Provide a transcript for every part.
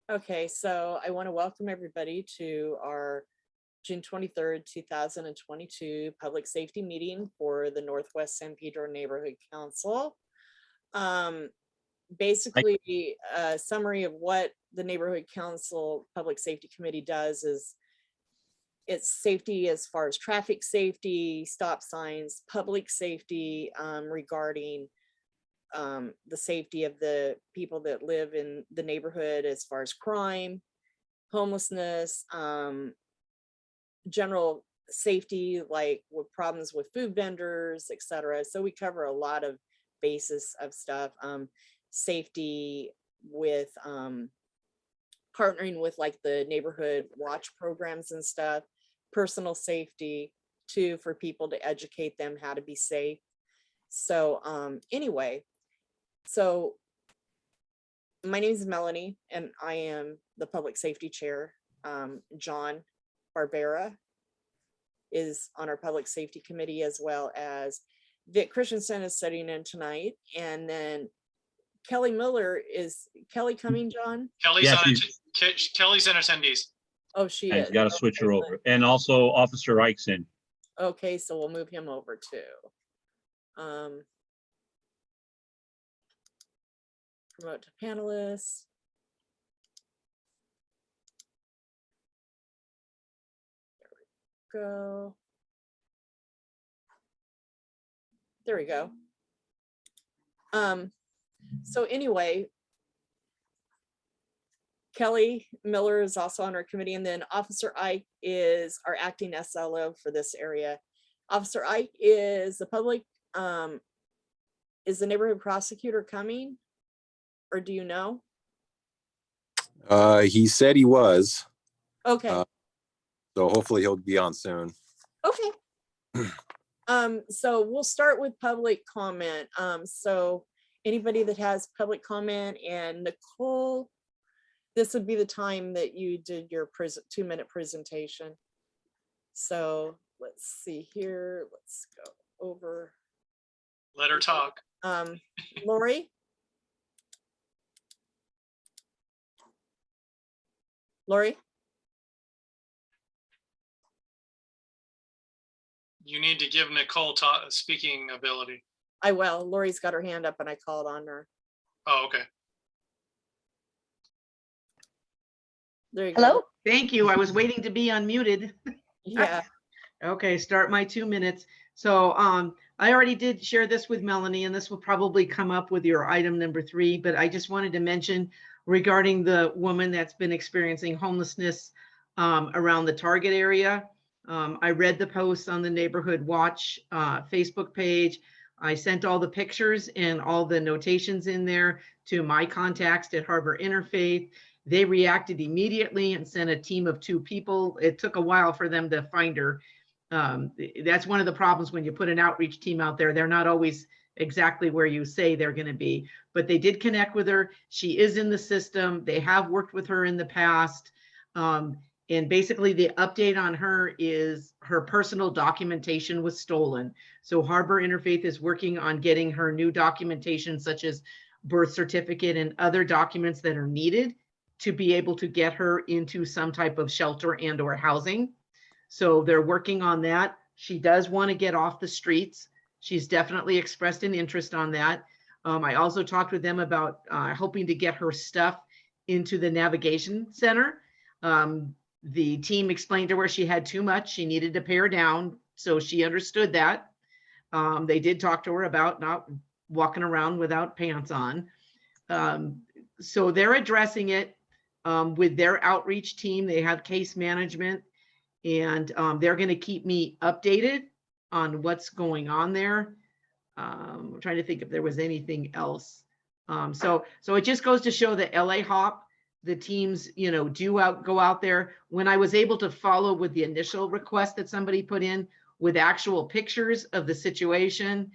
Okay, so I want to welcome everybody to our June 23rd, 2022 public safety meeting for the Northwest San Pedro Neighborhood Council. Basically, a summary of what the Neighborhood Council Public Safety Committee does is it's safety as far as traffic safety, stop signs, public safety regarding the safety of the people that live in the neighborhood as far as crime, homelessness, general safety, like with problems with food vendors, etc. So we cover a lot of basis of stuff. Safety with partnering with like the neighborhood watch programs and stuff, personal safety too, for people to educate them how to be safe. So anyway, so my name is Melanie and I am the public safety chair. John Barbera is on our public safety committee, as well as Vic Christensen is sitting in tonight. And then Kelly Miller is Kelly coming, John? Kelly's Kelly's in attendees. Oh, she And is. got to switch her over. And also Officer Ike's in. Okay, so we'll move him over too. Promote to panelists. There we go. There we go. So anyway, Kelly Miller is also on our committee, and then Officer Ike is our acting SLO for this area. Officer Ike is the public, is the neighborhood prosecutor coming? Or do you know? He said he was. Okay. So hopefully he'll be on soon. Okay. So we'll start with public comment. So anybody that has public comment, and Nicole, this would be the time that you did your 2-minute presentation. So let's see here. Let's go over. Let her talk. Lori? Lori? You need to give Nicole speaking ability. I will. Lori's got her hand up and I called on her. Oh, okay. There you Hello? go. Thank you. I was waiting to be unmuted. Yeah. Okay, start my 2 minutes. So I already did share this with Melanie, and this will probably come up with your item number 3, but I just wanted to mention regarding the woman that's been experiencing homelessness around the Target area. I read the posts on the Neighborhood Watch Facebook page. I sent all the pictures and all the notations in there to my contacts at Harbor Interfaith. They reacted immediately and sent a team of 2 people. It took a while for them to find her. That's one of the problems when you put an outreach team out there. They're not always exactly where you say they're going to be, but they did connect with her. She is in the system. They have worked with her in the past. And basically the update on her is her personal documentation was stolen. So Harbor Interfaith is working on getting her new documentation, such as birth certificate and other documents that are needed to be able to get her into some type of shelter and or housing. So they're working on that. She does want to get off the streets. She's definitely expressed an interest on that. I also talked with them about hoping to get her stuff into the navigation center. The team explained to her she had too much. She needed to pare down. So she understood that. They did talk to her about not walking around without pants on. So they're addressing it with their outreach team. They have case management, and they're going to keep me updated on what's going on there. I'm trying to think if there was anything else. So it just goes to show that LA Hop, the teams, go out there. When I was able to follow with the initial request that somebody put in with actual pictures of the situation,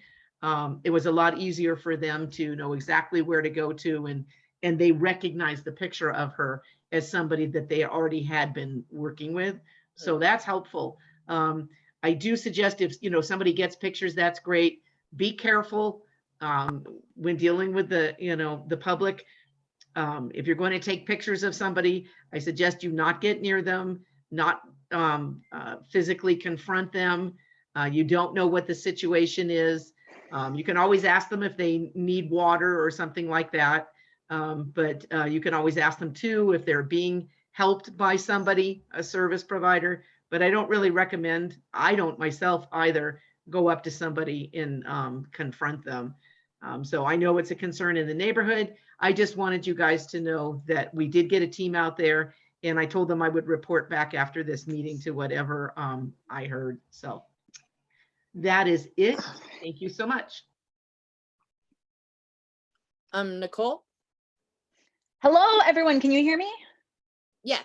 it was a lot easier for them to know exactly where to go to, and they recognized the picture of her as somebody that they already had been working with. So that's helpful. I do suggest if somebody gets pictures, that's great. Be careful when dealing with the public. If you're going to take pictures of somebody, I suggest you not get near them, not physically confront them. You don't know what the situation is. You can always ask them if they need water or something like that. But you can always ask them too if they're being helped by somebody, a service provider. But I don't really recommend, I don't myself either, go up to somebody and confront them. So I know it's a concern in the neighborhood. I just wanted you guys to know that we did get a team out there, and I told them I would report back after this meeting to whatever I heard. So that is it. Thank you so much. Nicole? Hello, everyone. Can you hear me? Yeah.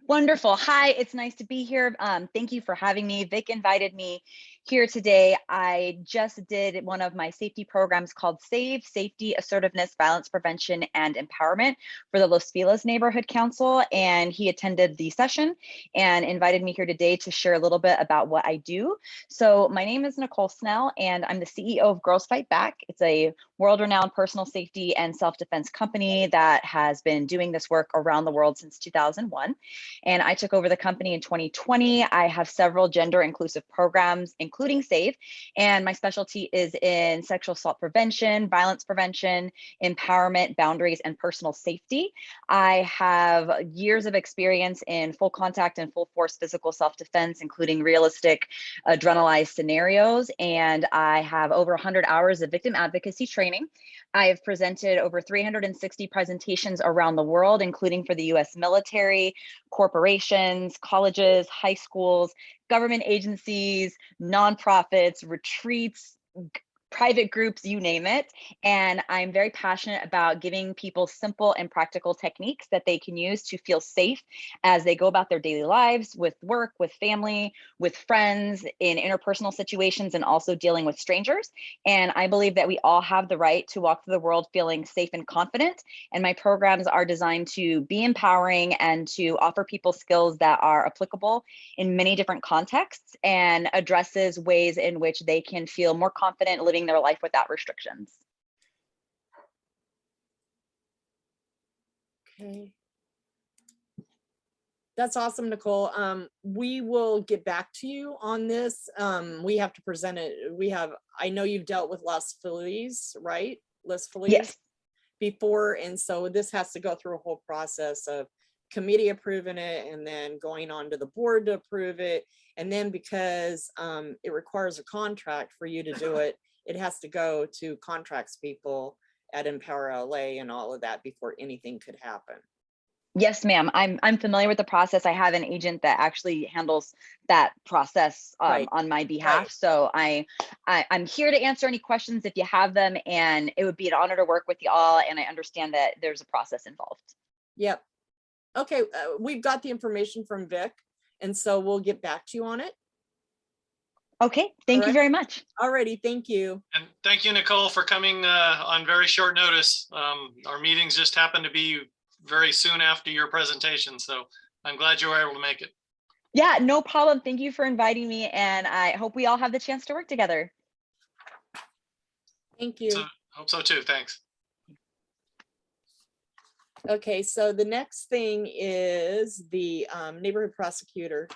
Wonderful. Hi, it's nice to be here. Thank you for having me. Vic invited me here today. I just did one of my safety programs called SAVE, Safety, Assertiveness, Violence Prevention, and Empowerment for the Los Feliz Neighborhood Council. And he attended the session and invited me here today to share a little bit about what I do. So my name is Nicole Snell, and I'm the CEO of Girls Fight Back. It's a world-renowned personal safety and self-defense company that has been doing this work around the world since 2001. And I took over the company in 2020. I have several gender inclusive programs, including SAVE, and my specialty is in sexual assault prevention, violence prevention, empowerment, boundaries, and personal safety. I have years of experience in full contact and full force physical self-defense, including realistic adrenalized scenarios, and I have over 100 hours of victim advocacy training. I have presented over 360 presentations around the world, including for the US military, corporations, colleges, high schools, government agencies, nonprofits, retreats, private groups, you name it. And I'm very passionate about giving people simple and practical techniques that they can use to feel safe as they go about their daily lives, with work, with family, with friends, in interpersonal situations, and also dealing with strangers. And I believe that we all have the right to walk through the world feeling safe and confident. And my programs are designed to be empowering and to offer people skills that are applicable in many different contexts and addresses ways in which they can feel more confident living their life without restrictions. Okay. That's awesome, Nicole. We will get back to you on this. We have to present it. I know you've dealt with Los Feliz, right? Los Feliz Yes. before. And so this has to go through a whole process of committee approving it and then going on to the board to approve it. And then because it requires a contract for you to do it, it has to go to contracts people at Empower LA and all of that before anything could happen. Yes, ma'am. I'm familiar with the process. I have an agent that actually handles that process Right. on my behalf. Right. So I'm here to answer any questions if you have them, and it would be an honor to work with you all. And I understand that there's a process involved. Yep. Okay, we've got the information from Vic, and so we'll get back to you on it. Okay, thank you very much. Alrighty, thank you. And thank you, Nicole, for coming on very short notice. Our meetings just happened to be very soon after your presentation, so I'm glad you were able to make it. Yeah, no problem. Thank you for inviting me, and I hope we all have the chance to work together. Thank you. So, hope so too. Thanks. Okay, so the next thing is the neighborhood prosecutor.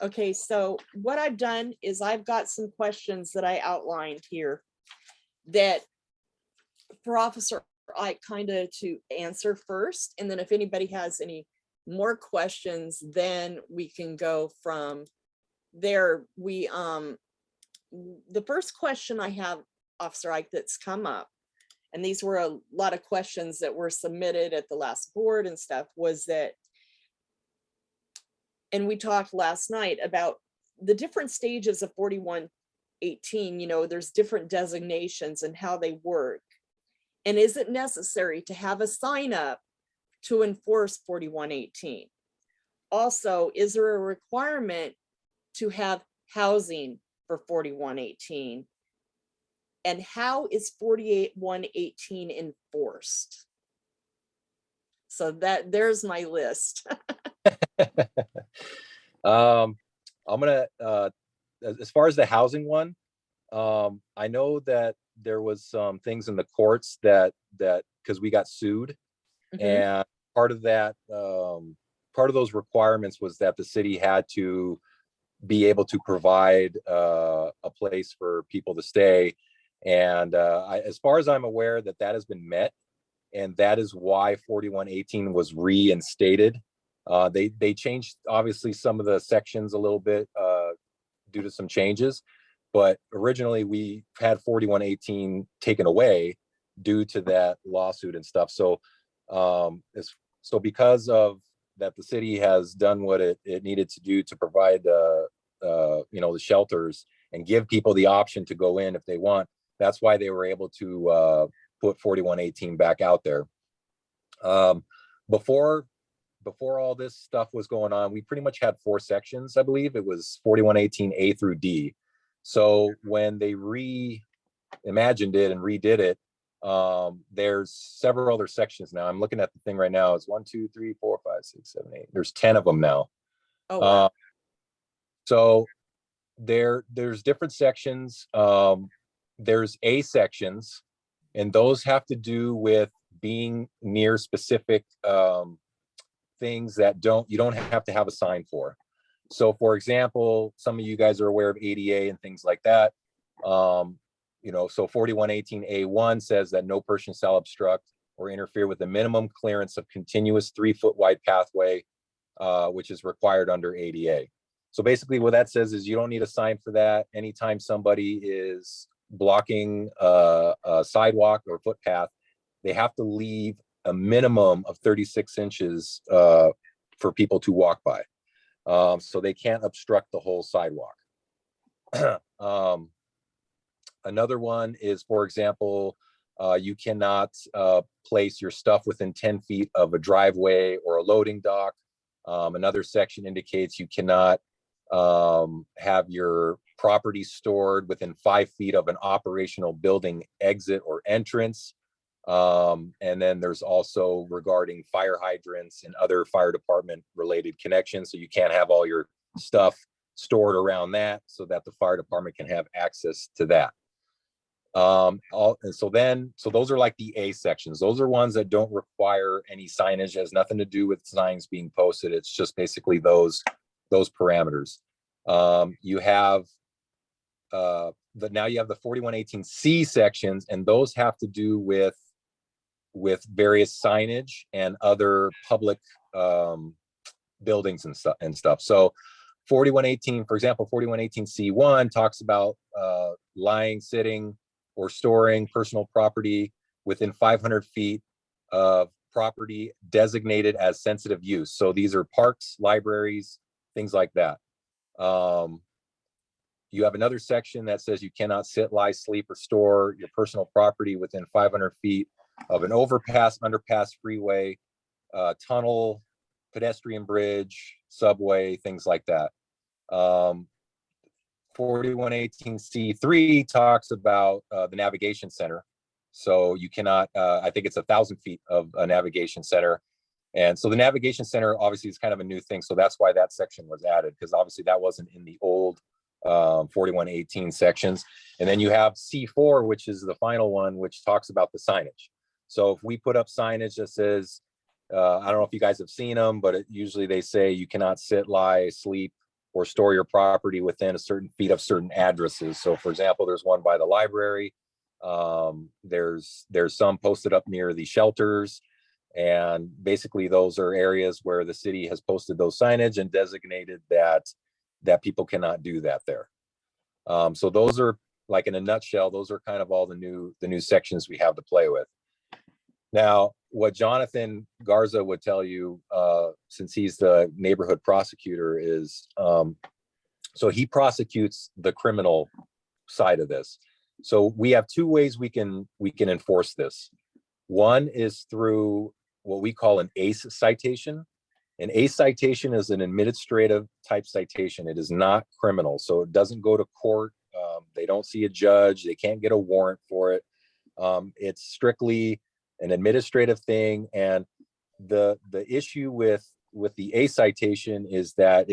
Okay, so what I've done is I've got some questions that I outlined here that for Officer Ike kind of to answer first. And then if anybody has any more questions, then we can go from there. The first question I have, Officer Ike, that's come up, and these were a lot of questions that were submitted at the last board and stuff, was that, and we talked last night about the different stages of 4118, you know, there's different designations and how they work. And is it necessary to have a sign up to enforce 4118? Also, is there a requirement to have housing for 4118? And how is 4118 enforced? So there's my list. I'm gonna as far as the housing one, I know that there was some things in the courts that because we got sued Mhm. And part of that, part of those requirements was that the city had to be able to provide a place for people to stay. And as far as I'm aware, that has been met, and that is why 4118 was reinstated. They changed obviously some of the sections a little bit due to some changes, but originally we had 4118 taken away due to that lawsuit and stuff. So because of that, the city has done what it needed to do to provide the shelters and give people the option to go in if they want. That's why they were able to put 4118 back out there. Before all this stuff was going on, we pretty much had 4 sections. I believe it was 4118 A through D. So when they reimagined it and redid it, there's several other sections now. I'm looking at the thing right now. It's 1, 2, 3, 4, 5, 6, 7, 8. There's 10 of them now. Oh, wow. So there's different sections. There's A sections, and those have to do with being near specific things that you don't have to have a sign for. So for example, some of you guys are aware of ADA and things like that. So 4118A1 says that no person shall obstruct or interfere with the minimum clearance of continuous 3-foot wide pathway, which is required under ADA. So basically what that says is you don't need a sign for that. Anytime somebody is blocking a sidewalk or footpath, they have to leave a minimum of 36 inches for people to walk by. So they can't obstruct the whole sidewalk. Another one is, for example, you cannot place your stuff within 10 feet of a driveway or a loading dock. Another section indicates you cannot have your property stored within 5 feet of an operational building exit or entrance. And then there's also regarding fire hydrants and other fire department related connections. So you can't have all your stuff stored around that, so that the fire department can have access to that. So those are like the A sections. Those are ones that don't require any signage. It has nothing to do with signs being posted. It's just basically those parameters. You have now you have the 4118C sections, and those have to do with various signage and other public buildings and stuff. So 4118, for example, 4118C1 talks about lying, sitting, or storing personal property within 500 feet of property designated as sensitive use. So these are parks, libraries, things like that. You have another section that says you cannot sit, lie, sleep, or store your personal property within 500 feet of an overpass, underpass, freeway, tunnel, pedestrian bridge, subway, things like that. 4118C3 talks about the navigation center. So you cannot, I think it's 1,000 feet of a navigation center. And so the navigation center obviously is kind of a new thing. So that's why that section was added, because obviously that wasn't in the old 4118 sections. And then you have C4, which is the final one, which talks about the signage. So if we put up signage that says, I don't know if you guys have seen them, but usually they say you cannot sit, lie, sleep, or store your property within a certain feet of certain addresses. So for example, there's one by the library. There's some posted up near the shelters. And basically those are areas where the city has posted those signage and designated that people cannot do that there. So those are, like, in a nutshell, those are kind of all the new sections we have to play with. Now, what Jonathan Garza would tell you, since he's the neighborhood prosecutor, is so he prosecutes the criminal side of this. So we have 2 ways we can enforce this. One is through what we call an ACE citation. An ACE citation is an administrative type citation. It is not criminal, so it doesn't go to court. They don't see a judge. They can't get a warrant for it. It's strictly an administrative thing. And the issue with the ACE citation is that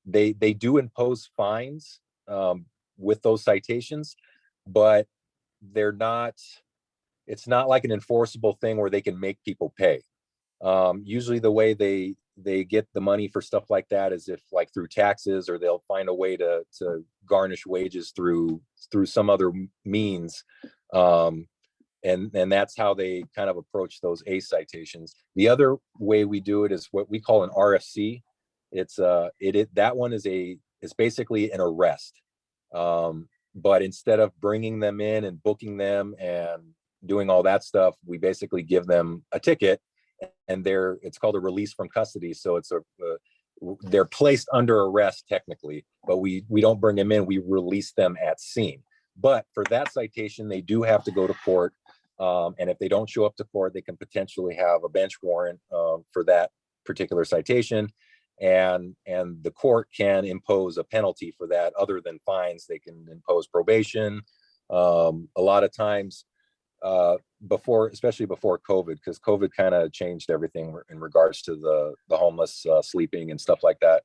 they do impose fines with those citations, but it's not like an enforceable thing where they can make people pay. Usually the way they get the money for stuff like that is if like through taxes, or they'll find a way to garnish wages through some other means. And that's how they kind of approach those A citations. The other way we do it is what we call an RFC. It's that one is basically an arrest. But instead of bringing them in and booking them and doing all that stuff, we basically give them a ticket, and it's called a release from custody. So they're placed under arrest technically, but we don't bring them in, we release them at scene. But for that citation, they do have to go to court. And if they don't show up to court, they can potentially have a bench warrant for that particular citation. And the court can impose a penalty for that. Other than fines, they can impose probation. A lot of times, especially before COVID, because COVID kind of changed everything in regards to the homeless sleeping and stuff like that.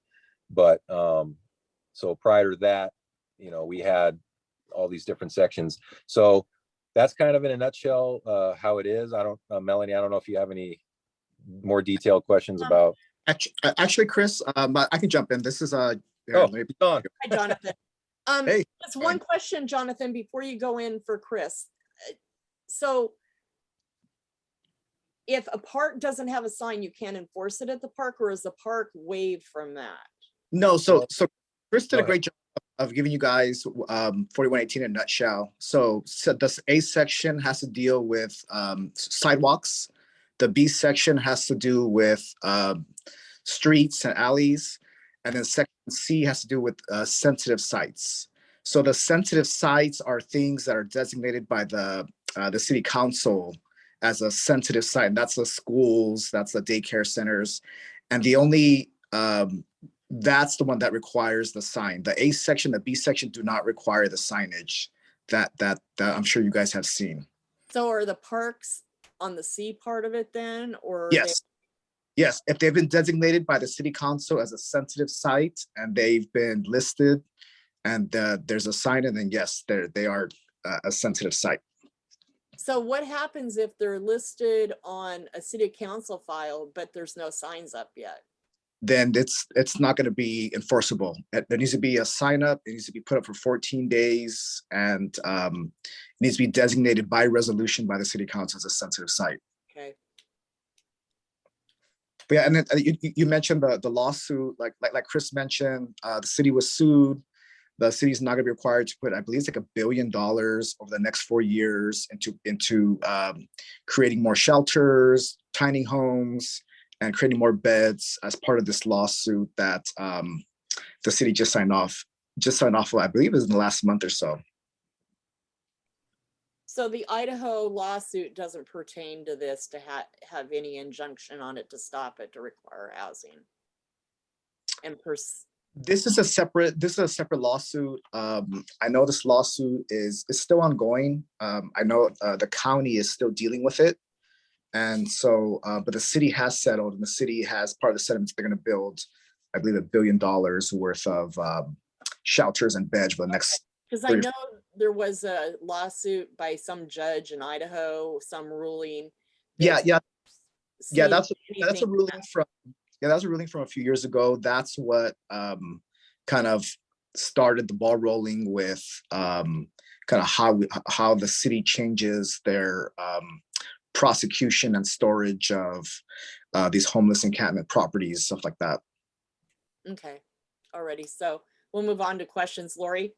But so prior to that, we had all these different sections. So that's kind of in a nutshell how it is. Melanie, I don't know if you have any more detailed questions about. Actually, Chris, I can jump in. This is Don. Hi, Jonathan. Hey. Just one question, Jonathan, before you go in for Chris. So if a park doesn't have a sign, you can't enforce it at the park, or is the park waived from that? No, so Chris did a great job of giving you guys 4118 in a nutshell. So the A section has to deal with sidewalks. The B section has to do with streets and alleys. And then section C has to do with sensitive sites. So the sensitive sites are things that are designated by the city council as a sensitive site. And that's the schools, that's the daycare centers. And the only, that's the one that requires the sign. The A section, the B section do not require the signage that I'm sure you guys have seen. So are the parks on the C part of it then, or? Yes. Yes, if they've been designated by the city council as a sensitive site and they've been listed and there's a sign, and then yes, they are a sensitive site. So what happens if they're listed on a city council file, but there's no signs up yet? Then it's not going to be enforceable. There needs to be a sign up. It needs to be put up for 14 days, and it needs to be designated by resolution by the city council as a sensitive site. Okay. But yeah, and then you mentioned the lawsuit, like Chris mentioned, the city was sued. The city's not going to be required to put, I believe it's like $1 billion over the next 4 years into creating more shelters, tiny homes, and creating more beds as part of this lawsuit that the city just signed off of, I believe it was in the last month or so. So the Idaho lawsuit doesn't pertain to this to have any injunction on it to stop it, to require housing. And this is a separate lawsuit. I know this lawsuit is still ongoing. I know the county is still dealing with it. And so, but the city has settled, and the city has part of the settlements they're going to build, I believe, $1 billion worth of shelters and beds for the next. Because I know there was a lawsuit by some judge in Idaho, some ruling. Yeah. That's a ruling from. Yeah, that was a ruling from a few years ago. That's what kind of started the ball rolling with kind of how the city changes their prosecution and storage of these homeless encampment properties, stuff like that. Okay, alrighty. So we'll move on to questions. Lori?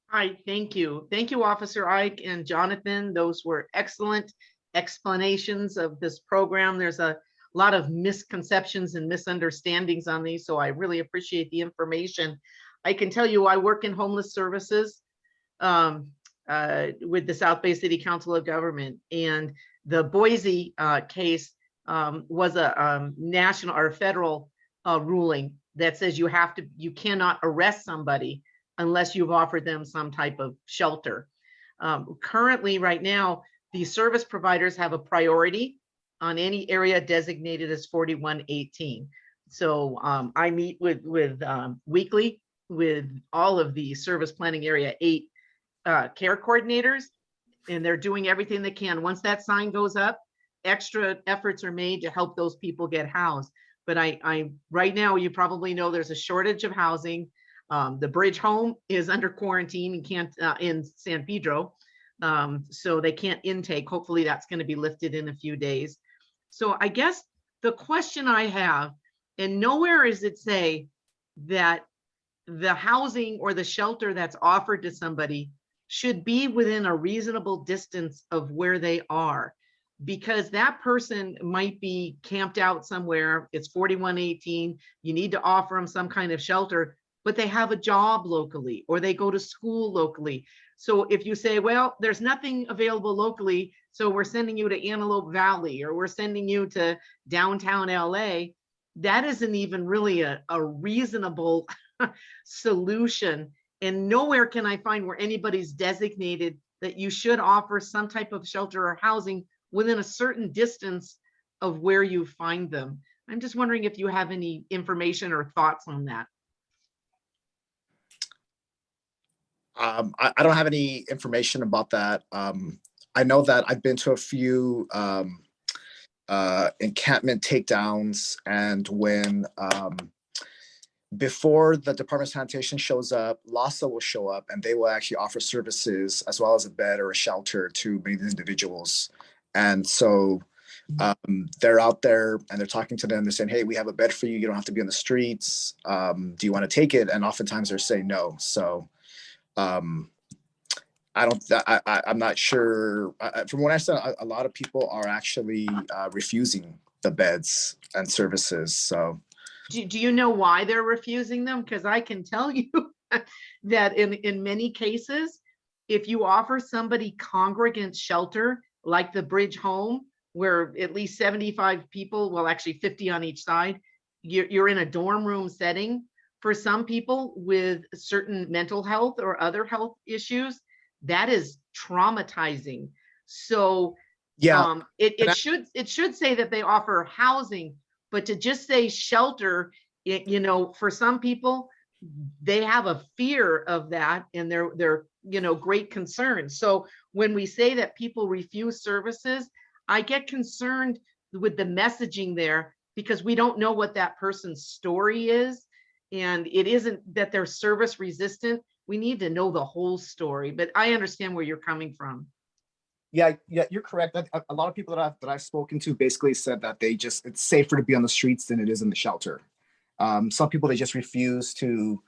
Hi, thank you. Thank you, Officer Ike and Jonathan. Those were excellent explanations of this program. There's a lot of misconceptions and misunderstandings on these, so I really appreciate the information. I can tell you I work in homeless services with the South Bay City Council of Government, and the Boise case was a national or federal ruling that says you cannot arrest somebody unless you've offered them some type of shelter. Currently, right now, the service providers have a priority on any area designated as 4118. So I meet with weekly with all of the service planning area 8 care coordinators, and they're doing everything they can. Once that sign goes up extra efforts are made to help those people get housed. But I right now, you probably know there's a shortage of housing. The Bridge Home is under quarantine and can't in San Pedro. So they can't intake. Hopefully that's going to be lifted in a few days. So I guess the question I have, and nowhere is it say that the housing or the shelter that's offered to somebody should be within a reasonable distance of where they are, because that person might be camped out somewhere. It's 4118. You need to offer them some kind of shelter, but they have a job locally or they go to school locally. So if you say, well, there's nothing available locally, so we're sending you to Antelope Valley or we're sending you to downtown LA, that isn't even really a reasonable solution. And nowhere can I find where anybody's designated that you should offer some type of shelter or housing within a certain distance of where you find them. I'm just wondering if you have any information or thoughts on that. I don't have any information about that. I know that I've been to a few encampment takedowns, and when before the Department of Sanitation shows up, LASA will show up and they will actually offer services as well as a bed or a shelter to many of these individuals. And so they're out there and they're talking to them. They're saying, hey, we have a bed for you. You don't have to be on the streets. Do you want to take it? And oftentimes they're saying no. So I'm not sure. From what I said, a lot of people are actually refusing the beds and services. So Do you know why they're refusing them? Because I can tell you that in many cases, if you offer somebody congregant shelter, like the Bridge Home, where at least 75 people, well, actually 50 on each side, you're in a dorm room setting. For some people with certain mental health or other health issues, that is traumatizing. So yeah, it should say that they offer housing, but to just say shelter, you know, for some people, they have a fear of that and they're you know, great concern. So when we say that people refuse services, I get concerned with the messaging there because we don't know what that person's story is. And it isn't that they're service resistant. We need to know the whole story, but I understand where you're coming from. yeah, you're correct. A lot of people that I've spoken to basically said that it's safer to be on the streets than it is in the shelter. Some people, they just refuse to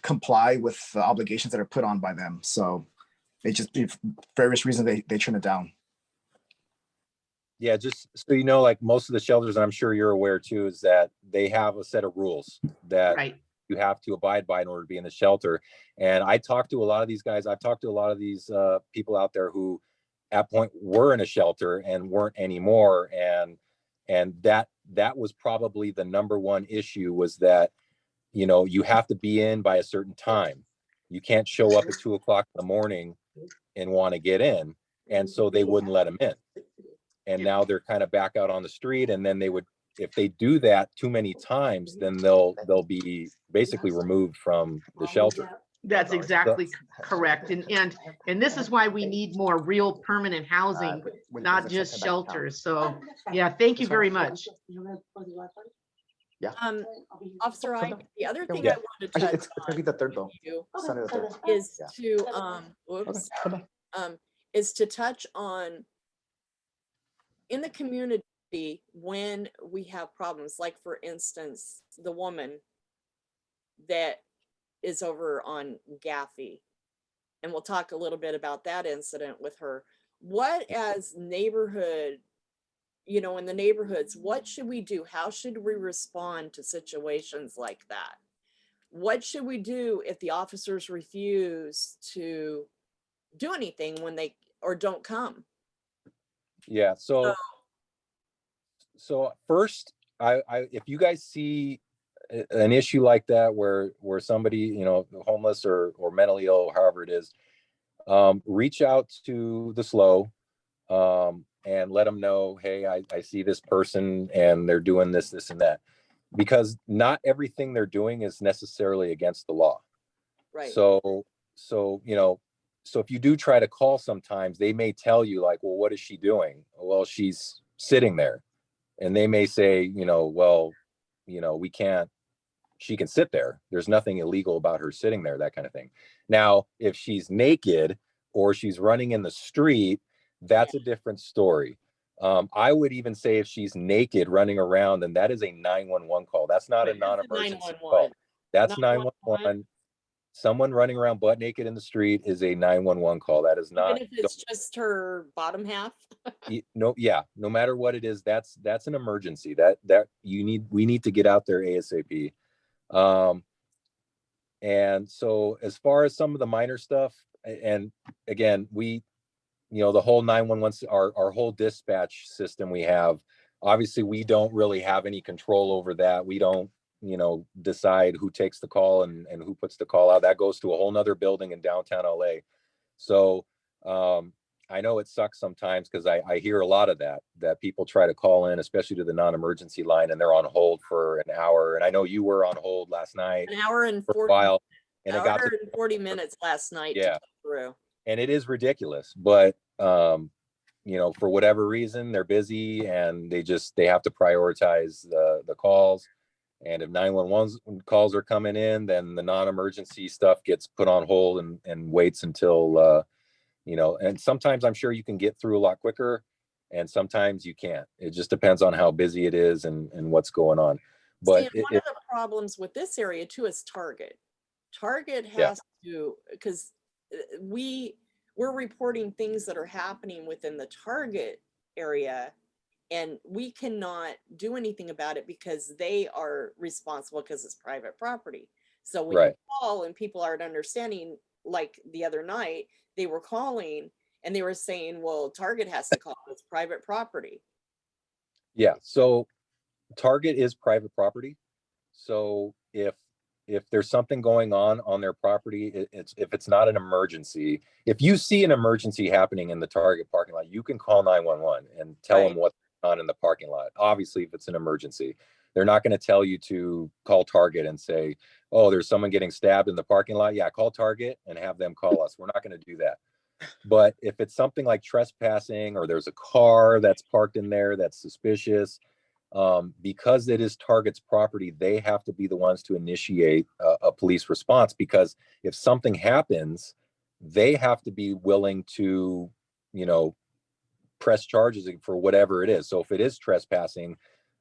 comply with the obligations that are put on by them. So they just, for various reasons, they turn it down. Yeah, just so you know, like most of the shelters, and I'm sure you're aware too, is that they have a set of rules that Right. you have to abide by in order to be in the shelter. And I talked to a lot of these guys. I've talked to a lot of these people out there who at point were in a shelter and weren't anymore. And that was probably the number one issue, was that, you know, you have to be in by a certain time. You can't show up at 2 o'clock in the morning and want to get in. And so they wouldn't let them in. And now they're kind of back out on the street. And then they would, if they do that too many times, then they'll be basically removed from the shelter. That's exactly correct. And this is why we need more real permanent housing, not just shelters. So yeah, thank you very much. Officer Ike, the other thing Yeah. I wanted to touch It's gonna be the third though. you Sunday the third. is Yeah. to whoops, is to touch on in the community when we have problems, like for instance, the woman that is over on Gaffey. And we'll talk a little bit about that incident with her. What as neighborhood, you know, in the neighborhoods, what should we do? How should we respond to situations like that? What should we do if the officers refuse to do anything when they, or don't come? Yeah. So first, I if you guys see an issue like that where somebody, you know, homeless or mentally ill, however it is, reach out to the SLO and let them know, hey, I see this person and they're doing this and that, because not everything they're doing is necessarily against the law. Right. So you know, so if you do try to call sometimes, they may tell you like, well, what is she doing? Well, she's sitting there. And they may say, well, we can't, she can sit there. There's nothing illegal about her sitting there, that kind of thing. Now, if she's naked or she's running in the street, that's a different story. I would even say if she's naked running around, then that is a 911 call. That's not a non-emergency call. That's 911. Someone running around butt naked in the street is a 911 call. That is not. Even if it's just her bottom half. No matter what it is, that's an emergency that we need to get out there ASAP. And so as far as some of the minor stuff, and again, the whole 911, our whole dispatch system we have, obviously we don't really have any control over that. We don't, decide who takes the call and who puts the call out. That goes to a whole nother building in downtown LA. So, I know it sucks sometimes because I hear a lot of that people try to call in, especially to the non-emergency line, and they're on hold for an hour. And I know you were on hold last night. An hour and 40, while, and it got to 40 minutes last night. Yeah. To go through. And it is ridiculous, but for whatever reason, they're busy and they have to prioritize the calls. And if 911 calls are coming in, then the non-emergency stuff gets put on hold and waits until and sometimes I'm sure you can get through a lot quicker and sometimes you can't. It just depends on how busy it is and what's going on. But one of the problems with this area too is Target. Target has to, because we're reporting things that are happening within the Target area and we cannot do anything about it because they are responsible because it's private property. So when you call and people aren't understanding, like the other night, they were calling and they were saying, well, Target has to call, it's private property. Yeah, so Target is private property. So if there's something going on their property, if it's not an emergency, if you see an emergency happening in the Target parking lot, you can call 911 and tell them what's on in the parking lot. Obviously, if it's an emergency, they're not going to tell you to call Target and say, oh, there's someone getting stabbed in the parking lot. Yeah, call Target and have them call us. We're not going to do that. But if it's something like trespassing or there's a car that's parked in there that's suspicious, because it is Target's property, they have to be the ones to initiate a police response, because if something happens, they have to be willing to, press charges for whatever it is. So if it is trespassing,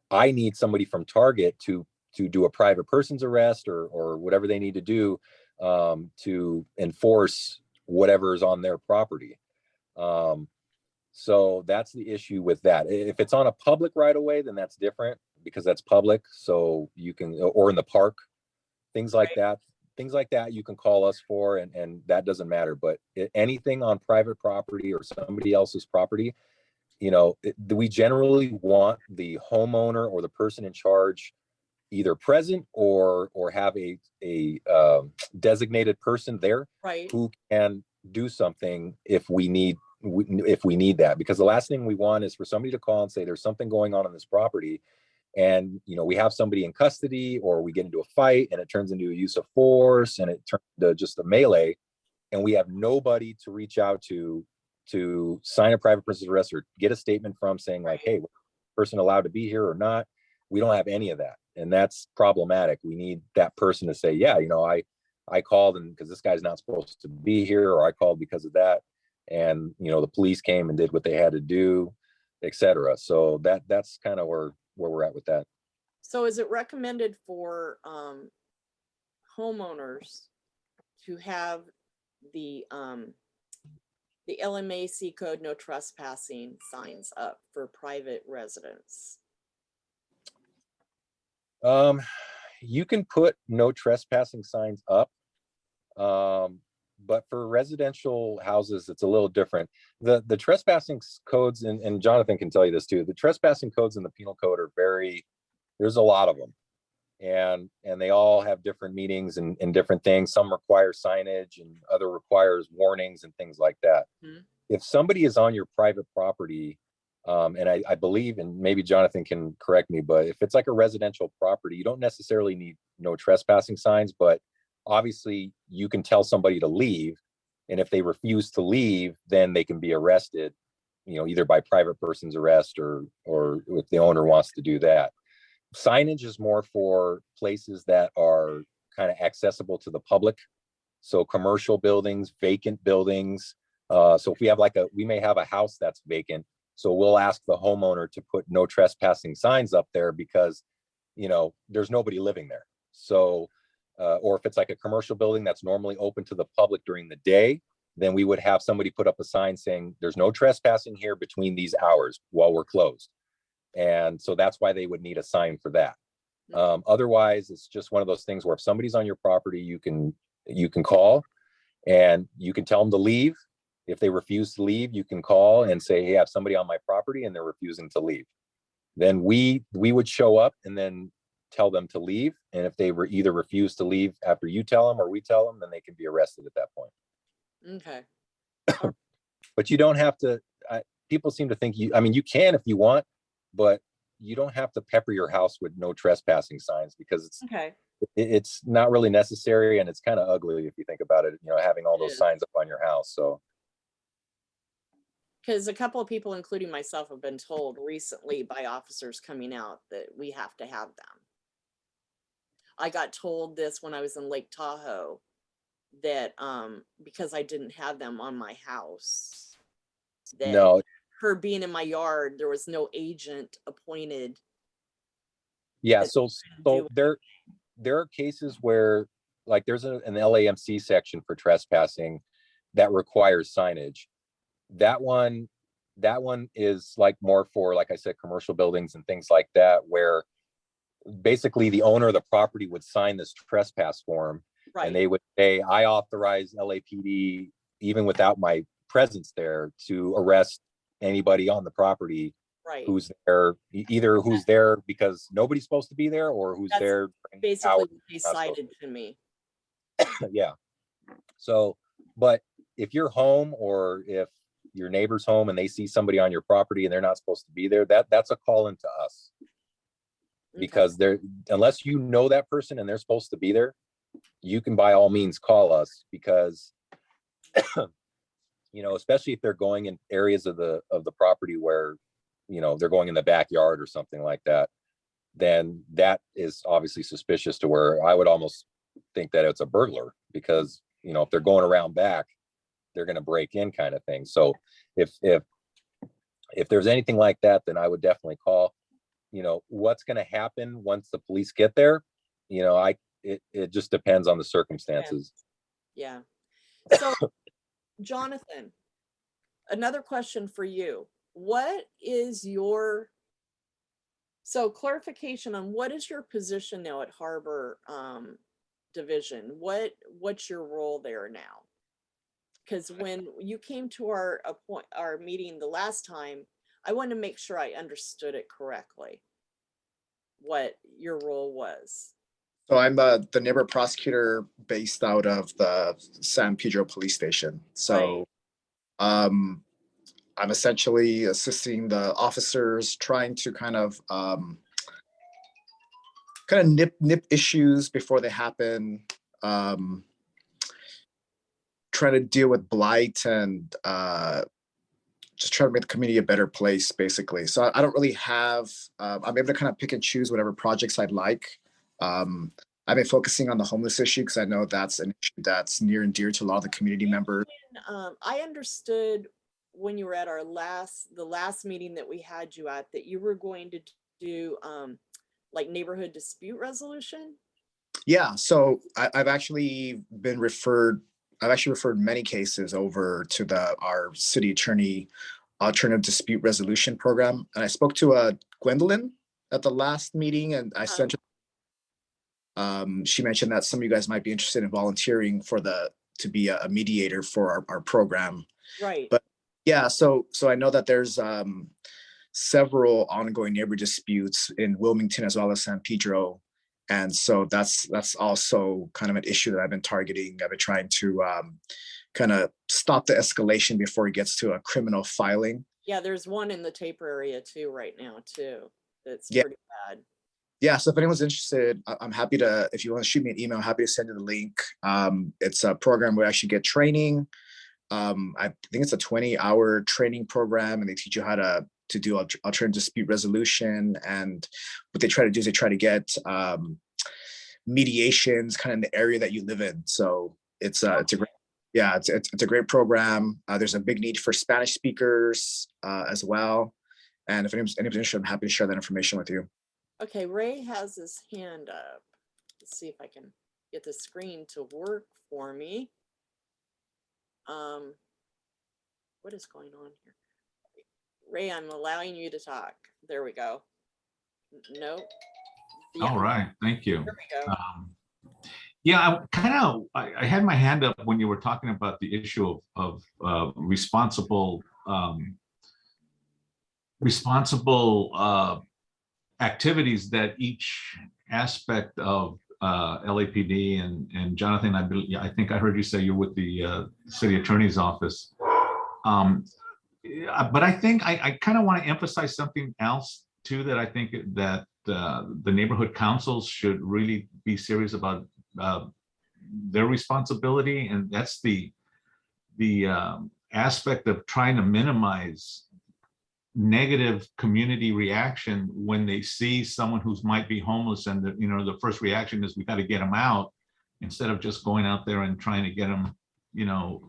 I need somebody from Target to do a private person's arrest or whatever they need to do to enforce whatever is on their property. So that's the issue with that. If it's on a public right of way, then that's different because that's public. So you can, or in the park, things like that. Things like that you can call us for, and that doesn't matter. But anything on private property or somebody else's property, we generally want the homeowner or the person in charge either present or have a designated person there who can do something if we need that. Because the last thing we want is for somebody to call and say there's something going on this property, and we have somebody in custody, or we get into a fight and it turns into a use of force and it turns into just a melee, and we have nobody to reach out to sign a private person's arrest or get a statement from saying like, hey, person allowed to be here or not. We don't have any of that, and that's problematic. We need that person to say, yeah, I called and because this guy's not supposed to be here, or I called because of that, and the police came and did what they had to do, etc. So that's kind of where we're at with that. So is it recommended for homeowners to have the LMAC code no trespassing signs up for private residents? You can put no trespassing signs up, but for residential houses, it's a little different. The trespassing codes, and Jonathan can tell you this too, the trespassing codes in the penal code are there's a lot of them. And they all have different meanings and different things. Some require signage and other requires warnings and things like that. Mm-hmm. If somebody is on your private property, and I believe, and maybe Jonathan can correct me, but if it's like a residential property, you don't necessarily need no trespassing signs, but obviously you can tell somebody to leave And if they refuse to leave, then they can be arrested, either by private person's arrest or if the owner wants to do that. Signage is more for places that are kind of accessible to the public. So commercial buildings, vacant buildings. So if we may have a house that's vacant. So we'll ask the homeowner to put no trespassing signs up there because, there's nobody living there. So, or if it's like a commercial building that's normally open to the public during the day, then we would have somebody put up a sign saying there's no trespassing here between these hours while we're closed. And so that's why they would need a sign for that. Otherwise, it's just one of those things where if somebody's on your property, you can call and you can tell them to leave. If they refuse to leave, you can call and say, hey, I have somebody on my property and they're refusing to leave. Then we would show up and then tell them to leave. And if they were either refuse to leave after you tell them or we tell them, then they can be arrested at that point. Okay. But you don't have to, people seem to think you can if you want, but you don't have to pepper your house with no trespassing signs because it's not really necessary. And it's kind of ugly if you think about it, having all those signs up on your house. So. Because a couple of people, including myself, have been told recently by officers coming out that we have to have them. I got told this when I was in Lake Tahoe that because I didn't have them on my house, that her being in my yard, there was no agent appointed. Yeah, so there are cases where like there's an LAMC section for trespassing that requires signage. That one is like more for, like I said, commercial buildings and things like that, where basically the owner of the property would sign this trespass form. Right. And they would say, I authorize LAPD, even without my presence there, to arrest anybody on the property who's there, either who's there because nobody's supposed to be there or who's there. Basically, what they cited to me. Yeah. So, but if you're home or if your neighbor's home and they see somebody on your property and they're not supposed to be there, that's a call into us. Because unless you know that person and they're supposed to be there, you can by all means call us because, especially if they're going in areas of the property where, they're going in the backyard or something like that, then that is obviously suspicious to where I would almost think that it's a burglar because, if they're going around back, they're going to break in kind of thing. So if there's anything like that, then I would definitely call. What's going to happen once the police get there, it just depends on the circumstances. Yeah. So Jonathan, another question for you. What is clarification on what is your position now at Harbor Division? What's your role there now? Because when you came to our meeting the last time, I wanted to make sure I understood it correctly, what your role was. So I'm the neighbor prosecutor based out of the San Pedro police station. So I'm essentially assisting the officers trying to kind of nip issues before they happen, trying to deal with blight and just trying to make the community a better place, basically. So I don't really have, I'm able to kind of pick and choose whatever projects I'd like. I've been focusing on the homeless issue because I know that's an issue that's near and dear to a lot of the community members. I understood when you were at the last meeting that we had you at, that you were going to do like neighborhood dispute resolution. Yeah, so I've actually referred many cases over to our city attorney alternative dispute resolution program. And I spoke to Gwendolyn at the last meeting and I sent her, she mentioned that some of you guys might be interested in volunteering to be a mediator for our program. Right. But yeah, so I know that there's several ongoing neighbor disputes in Wilmington as well as San Pedro. And so that's also kind of an issue that I've been targeting. I've been trying to kind of stop the escalation before it gets to a criminal filing. Yeah, there's one in the Taper area too right now too. That's pretty bad. Yeah, so if anyone's interested, I'm happy to, if you want to shoot me an email, I'm happy to send you the link. It's a program where I actually get training I think it's a 20-hour training program, and they teach you how to do alternative dispute resolution. And what they try to do is they try to get mediations kind of in the area that you live in. So it's a great, yeah, it's a great program. There's a big need for Spanish speakers as well. And if anyone's interested, I'm happy to share that information with you. Okay, Ray has his hand up. Let's see if I can get the screen to work for me. What is going on here? Ray, I'm allowing you to talk. There we go. Nope. Yeah, All right, thank you. there we go. Yeah, I had my hand up when you were talking about the issue of responsible activities that each aspect of LAPD and Jonathan, I think I heard you say you're with the city attorney's office. But I think I kind of want to emphasize something else too, that I think that the neighborhood councils should really be serious about their responsibility, and that's the aspect of trying to minimize negative community reaction when they see someone who's might be homeless, and the first reaction is we got to get them out, instead of just going out there and trying to get them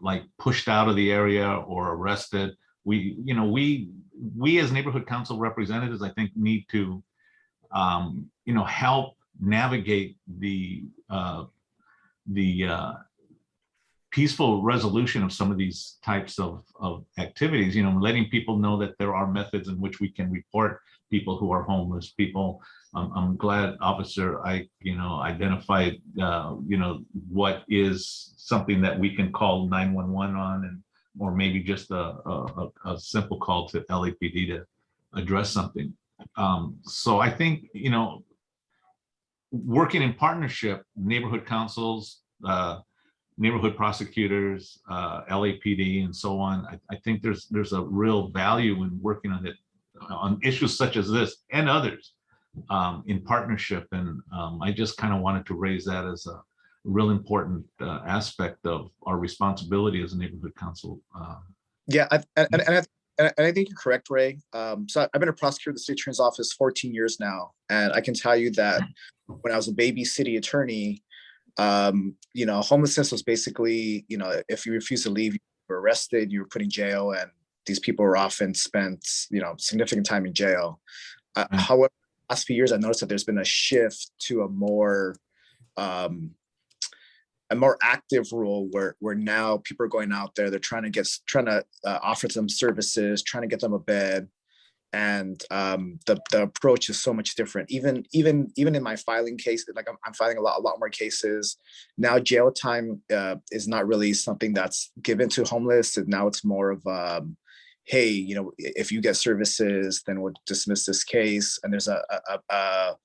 like pushed out of the area or arrested. We as neighborhood council representatives, I think, need to help navigate the peaceful resolution of some of these types of activities, letting people know that there are methods in which we can report people who are homeless people. I'm glad Officer Ike, identified, what is something that we can call 911 on, or maybe just a simple call to LAPD to address something. So I think, working in partnership, neighborhood councils, neighborhood prosecutors, LAPD, and so on. I think there's a real value in working on it, on issues such as this and others, in partnership. And I just kind of wanted to raise that as a real important aspect of our responsibility as a neighborhood council. Yeah, and I think you're correct, Ray. So I've been a prosecutor in the city attorney's office 14 years now, and I can tell you that when I was a baby city attorney, homelessness was basically, if you refuse to leave, you were arrested, you were put in jail, and these people were often spent, significant time in jail. However, last few years, I noticed that there's been a shift to a more active role where now people are going out there, they're trying to offer them services, trying to get them a bed. And the approach is so much different. Even in my filing case, like I'm filing a lot more cases now. Jail time is not really something that's given to homeless, and now it's more of hey, if you get services, then we'll dismiss this case. And there's a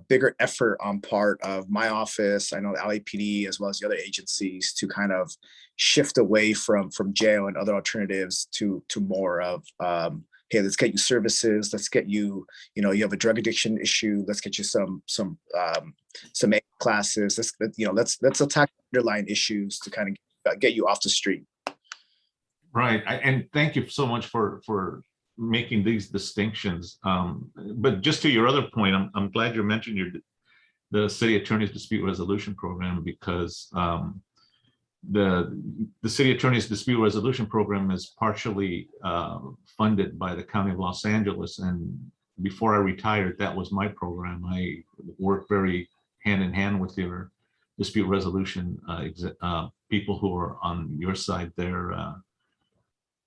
bigger effort on part of my office, I know the LAPD, as well as the other agencies, to kind of shift away from jail and other alternatives to more of hey, let's get you services. Let's get you, you have a drug addiction issue. Let's get you some A classes. Let's attack underlying issues to kind of get you off the street. Right, and thank you so much for making these distinctions. But just to your other point, I'm glad you mentioned the city attorney's dispute resolution program, because the city attorney's dispute resolution program is partially funded by the County of Los Angeles. And before I retired, that was my program. I worked very hand in hand with your dispute resolution people who are on your side there,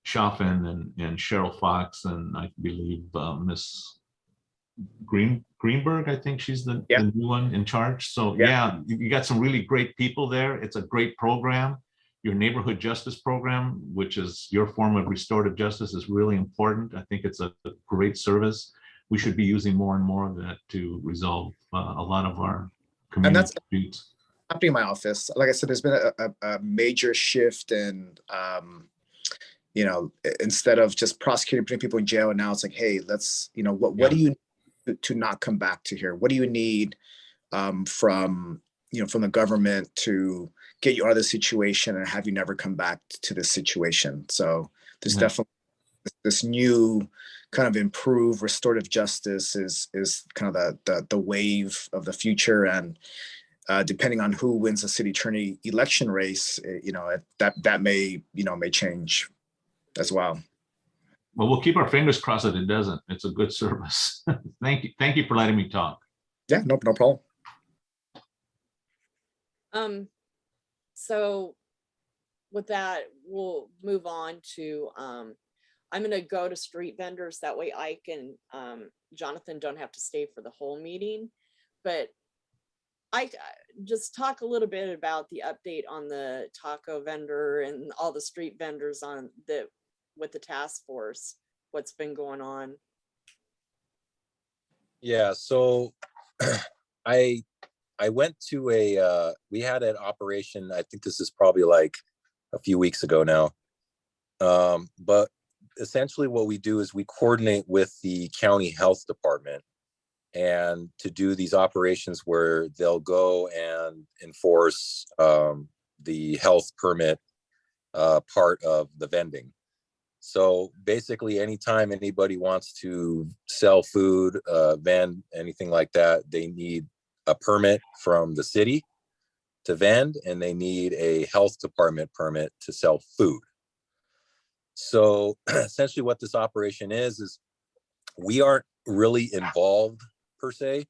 Chaffin and Cheryl Fox, and I believe Miss Greenberg, I think she's the new one in charge. So yeah, you got some really great people there. It's a great program. Your neighborhood justice program, which is your form of restorative justice, is really important. I think it's a great service. We should be using more and more of that to resolve a lot of our community disputes. Happening in my office, like I said, there's been a major shift in instead of just prosecuting, putting people in jail, and now it's like, hey, let's, what do you need to not come back to here? What do you need from the government to get you out of the situation and have you never come back to this situation. So there's Yeah. definitely this new kind of improved restorative justice is kind of the wave of the future. And depending on who wins the city attorney election race, that may change as well. Well, we'll keep our fingers crossed that it doesn't. It's a good service. Thank you. Thank you for letting me talk. Yeah, no problem. So with that, we'll move on to, I'm gonna go to street vendors. That way Ike and Jonathan don't have to stay for the whole meeting. But I just talk a little bit about the update on the taco vendor and all the street vendors with the task force, what's been going on. Yeah, so I went to we had an operation, I think this is probably like a few weeks ago now. But essentially what we do is we coordinate with the county health department and to do these operations where they'll go and enforce the health permit part of the vending. So basically, anytime anybody wants to sell food, vend, anything like that, they need a permit from the city to vend, and they need a health department permit to sell food. So essentially what this operation is we aren't really involved per se.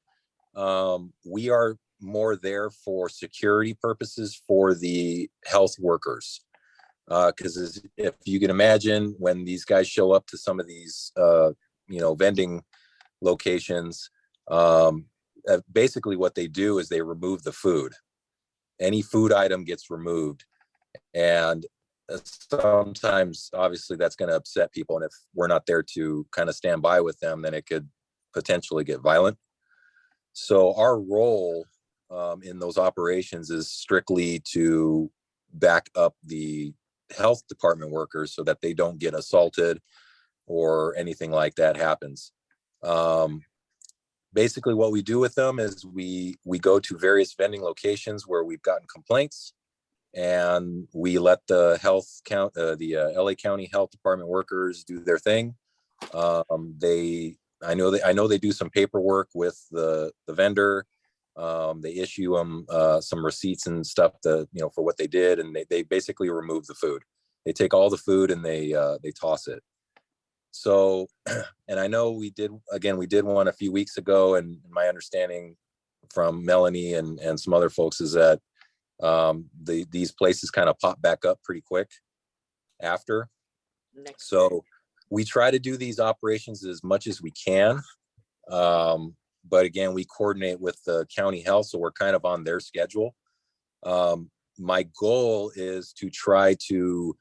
We are more there for security purposes for the health workers. Because if you can imagine, when these guys show up to some of these, vending locations, basically what they do is they remove the food. Any food item gets removed. And sometimes, obviously, that's going to upset people. And if we're not there to kind of stand by with them, then it could potentially get violent. So our role in those operations is strictly to back up the health department workers so that they don't get assaulted or anything like that happens. Basically what we do with them is we go to various vending locations where we've gotten complaints, and we let the LA County Health Department workers do their thing. I know they do some paperwork with the vendor. They issue them some receipts and stuff for what they did, and they basically remove the food. They take all the food and they toss it. So, and I know we did one a few weeks ago, and my understanding from Melanie and some other folks is that these places kind of pop back up pretty quick after. So we try to do these operations as much as we can. But again, we coordinate with the county health, so we're kind of on their schedule. My goal is to try to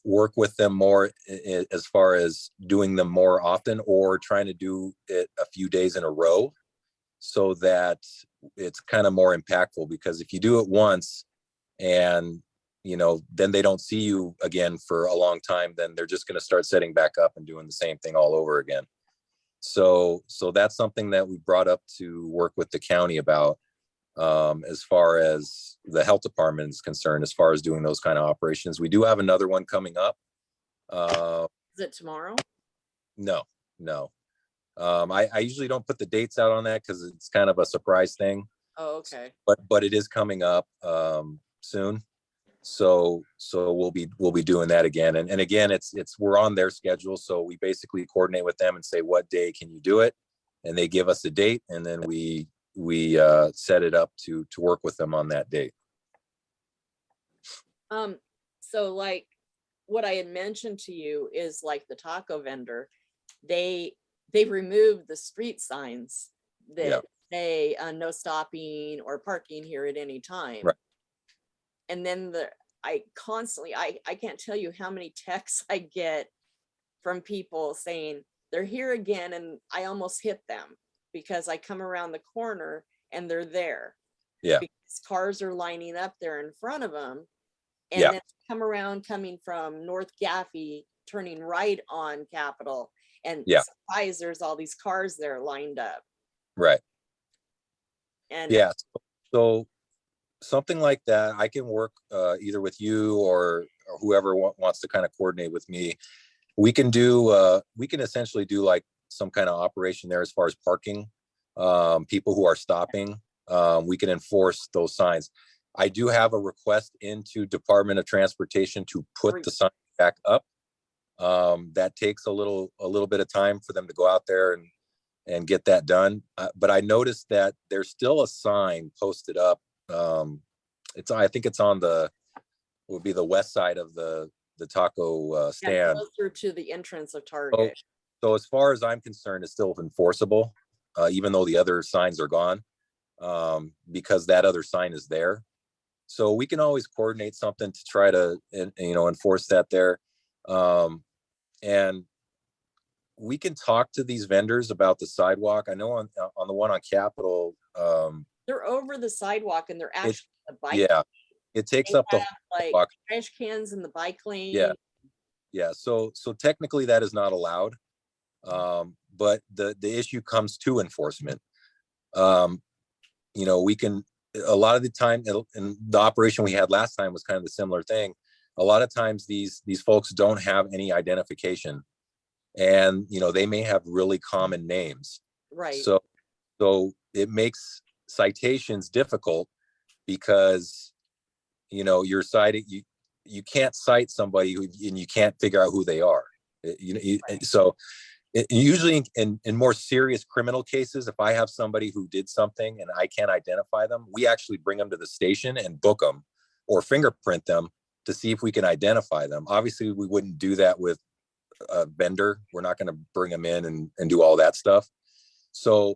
work with them more as far as doing them more often, or trying to do it a few days in a row so that it's kind of more impactful. Because if you do it once and then they don't see you again for a long time, then they're just going to start setting back up and doing the same thing all over again. So that's something that we brought up to work with the county about, as far as the health department is concerned, as far as doing those kind of operations. We do have another one coming up. Is it tomorrow? No. I usually don't put the dates out on that because it's kind of a surprise thing. Oh, okay. But it is coming up soon. So we'll be doing that again. And again, we're on their schedule. So we basically coordinate with them and say, what day can you do it? And they give us a date, and then we set it up to work with them on that date. So like what I had mentioned to you is like the taco vendor, they removed the street signs that say no stopping or parking here at any time. Right. And then I can't tell you how many texts I get from people saying they're here again, and I almost hit them because I come around the corner and they're there. Yeah. Because cars are lining up there in front of them. And Yeah. then come around coming from North Gaffey, turning right on Capitol. And surprise, there's all these cars there lined up. Right. And yeah. So something like that, I can work either with you or whoever wants to kind of coordinate with me. We can essentially do like some kind of operation there as far as parking, people who are stopping. We can enforce those signs. I do have a request into Department of Transportation to put the sign back up. That takes a little bit of time for them to go out there and get that done. But I noticed that there's still a sign posted up. I think it's on would be the west side of the taco stand. Closer to the entrance of Target. So as far as I'm concerned, it's still enforceable, even though the other signs are gone, because that other sign is there. So we can always coordinate something to try to, enforce that there. And we can talk to these vendors about the sidewalk. I know on the one on Capitol, They're over the sidewalk and they're actually the bike. yeah, it takes They up the have, like sidewalk. trash cans in the bike lane. Yeah. So technically that is not allowed. But the issue comes to enforcement. We can, a lot of the time, and the operation we had last time was kind of a similar thing. A lot of times these folks don't have any identification, and they may have really common names. Right. So it makes citations difficult because you're citing, you can't cite somebody and you can't figure out who they are. So usually in more serious criminal cases, if I have somebody who did something and I can't identify them, we actually bring them to the station and book them or fingerprint them to see if we can identify them. Obviously, we wouldn't do that with a vendor. We're not going to bring them in and do all that stuff. So,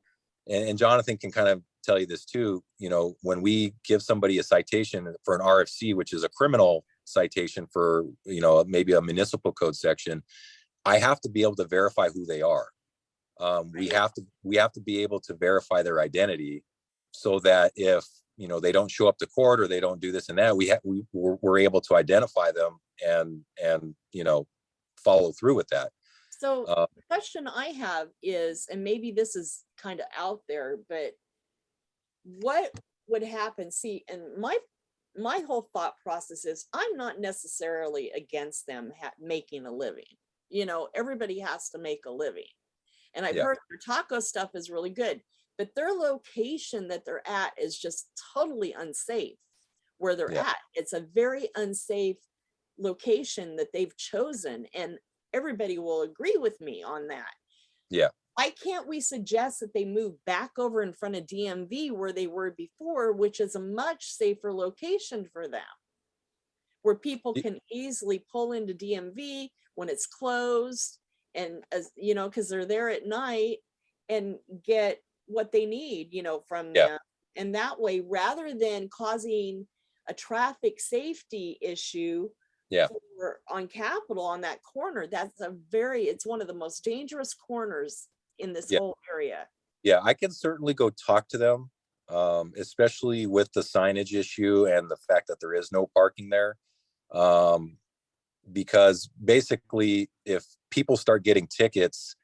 and Jonathan can kind of tell you this too, when we give somebody a citation for an RFC, which is a criminal citation for, maybe a municipal code section, I have to be able to verify who they are. We have to be able to verify their identity so that if, they don't show up to court or they don't do this and that, we're able to identify them and follow through with that. So the question I have is, and maybe this is kind of out there, but what would happen? See, and my whole thought process is I'm not necessarily against them making a living. Everybody has to make a living. And I've heard their taco stuff is really good, but their location that they're at is just totally unsafe where they're at. It's a very unsafe location that they've chosen. And everybody will agree with me on that. Yeah. Why can't we suggest that they move back over in front of DMV where they were before, which is a much safer location for them, where people can easily pull into DMV when it's closed and because they're there at night and get what they need, from them. And that way, rather than causing a traffic safety issue on Capitol on that corner, it's one of the most dangerous corners in this whole area. Yeah, I can certainly go talk to them, especially with the signage issue and the fact that there is no parking there. Because basically, if people start getting tickets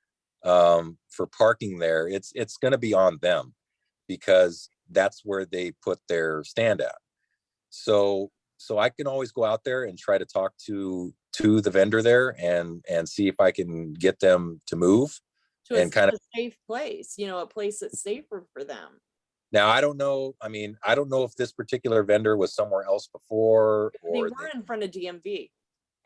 for parking there, it's going to be on them because that's where they put their stand at. So I can always go out there and try to talk to the vendor there and see if I can get them to move to and kind of a safe place, a place that's safer for them. Now, I don't know. I mean, I don't know if this particular vendor was somewhere else before They or were in front of DMV.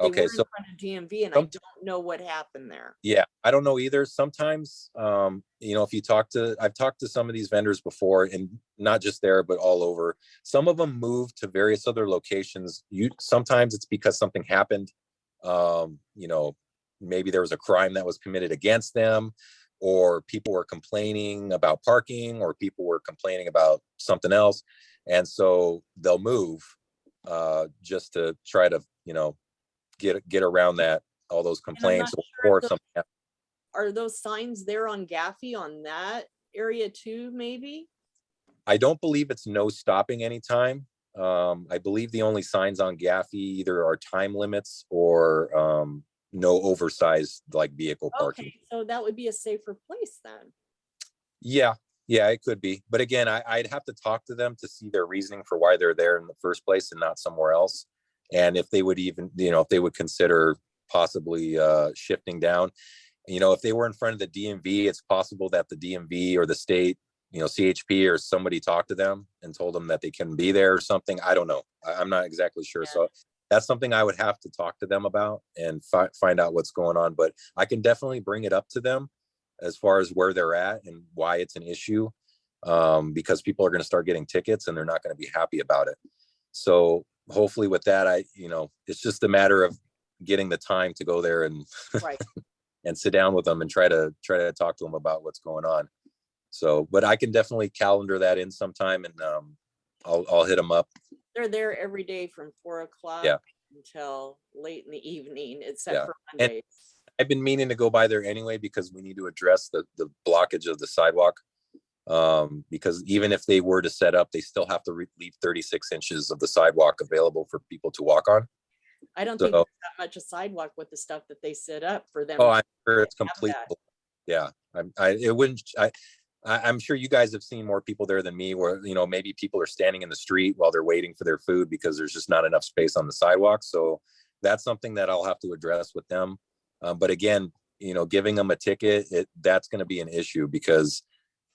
Okay, so in front of DMV, and I don't know what happened there. Yeah, I don't know either. Sometimes, if I've talked to some of these vendors before, and not just there, but all over. Some of them moved to various other locations. Sometimes it's because something happened. Maybe there was a crime that was committed against them, or people were complaining about parking, or people were complaining about something else, and so they'll move just to try to, get around all those complaints. Or something. Are those signs there on Gaffey on that area too, maybe? I don't believe it's no stopping anytime. I believe the only signs on Gaffey either are time limits or no oversized vehicle parking. Okay, so that would be a safer place then. Yeah, Yeah, it could be. But again, I'd have to talk to them to see their reasoning for why they're there in the first place and not somewhere else. And if they would even, if they would consider possibly shifting down. If they were in front of the DMV, it's possible that the DMV or the state, CHP or somebody talked to them and told them that they can be there or something. I don't know. I'm not exactly sure. Yeah. So that's something I would have to talk to them about and find out what's going on. But I can definitely bring it up to them as far as where they're at and why it's an issue, because people are going to start getting tickets and they're not going to be happy about it. So hopefully with that, it's just a matter of getting the time to go there and Right. and sit down with them and try to talk to them about what's going on. So, but I can definitely calendar that in sometime, and I'll hit them up. They're there every day from 4 o'clock Yeah. until late in the evening, except Yeah. for And Mondays. I've been meaning to go by there anyway because we need to address the blockage of the sidewalk. Because even if they were to set up, they still have to leave 36 inches of the sidewalk available for people to walk on. I don't think So- there's that much a sidewalk with the stuff that they set up for them. Oh, to I'm sure it's have complete. that. Yeah, I'm sure you guys have seen more people there than me where, maybe people are standing in the street while they're waiting for their food because there's just not enough space on the sidewalk. So that's something that I'll have to address with them. But again, giving them a ticket, that's going to be an issue because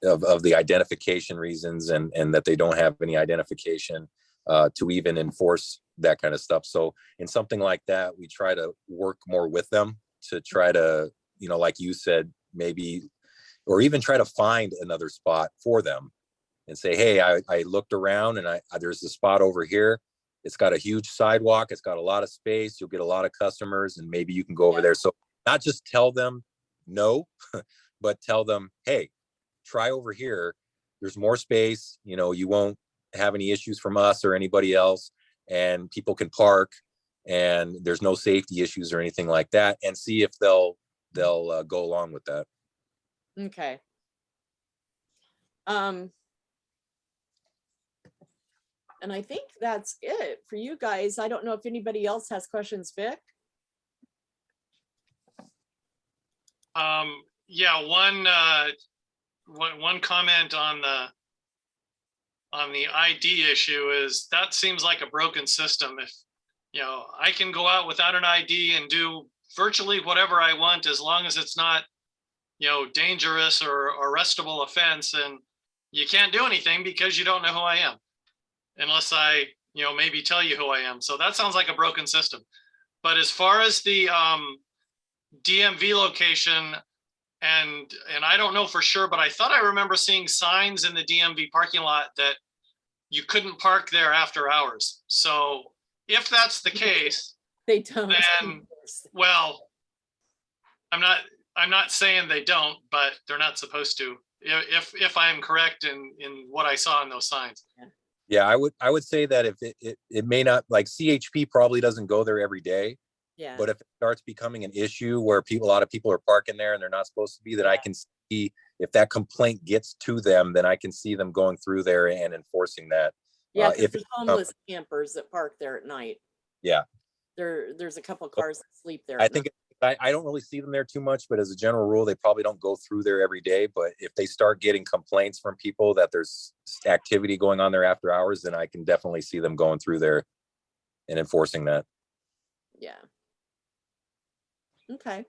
of the identification reasons and that they don't have any identification to even enforce that kind of stuff. So in something like that, we try to work more with them to try to, like you said, maybe, or even try to find another spot for them and say, hey, I looked around and there's a spot over here. It's got a huge sidewalk. It's got a lot of space. You'll get a lot of customers and maybe you can go over there. So not just tell them no, but tell them, hey, try over here. There's more space. You won't have any issues from us or anybody else, and people can park and there's no safety issues or anything like that, and see if they'll go along with that. Okay. And I think that's it for you guys. I don't know if anybody else has questions, Vic. Yeah, one comment on the ID issue is that seems like a broken system. If, I can go out without an ID and do virtually whatever I want, as long as it's not, dangerous or arrestable offense, and you can't do anything because you don't know who I am, unless I, maybe tell you who I am. So that sounds like a broken system. But as far as the DMV location, and I don't know for sure, but I thought I remember seeing signs in the DMV parking lot that you couldn't park there after hours. So if that's the case, They don't. then, well, I'm not saying they don't, but they're not supposed to, if I am correct in what I saw in those signs. Yeah, I would say that if it may not, like CHP probably doesn't go there every day, Yeah. but if it starts becoming an issue where a lot of people are parking there and they're not supposed to be, then I can see if that complaint gets to them, then I can see them going through there and enforcing that. Yeah, if there's homeless campers that park there at night. Yeah. There's a couple cars that sleep there. I at think night. I don't really see them there too much, but as a general rule, they probably don't go through there every day. But if they start getting complaints from people that there's activity going on there after hours, then I can definitely see them going through there and enforcing that. Yeah. Okay.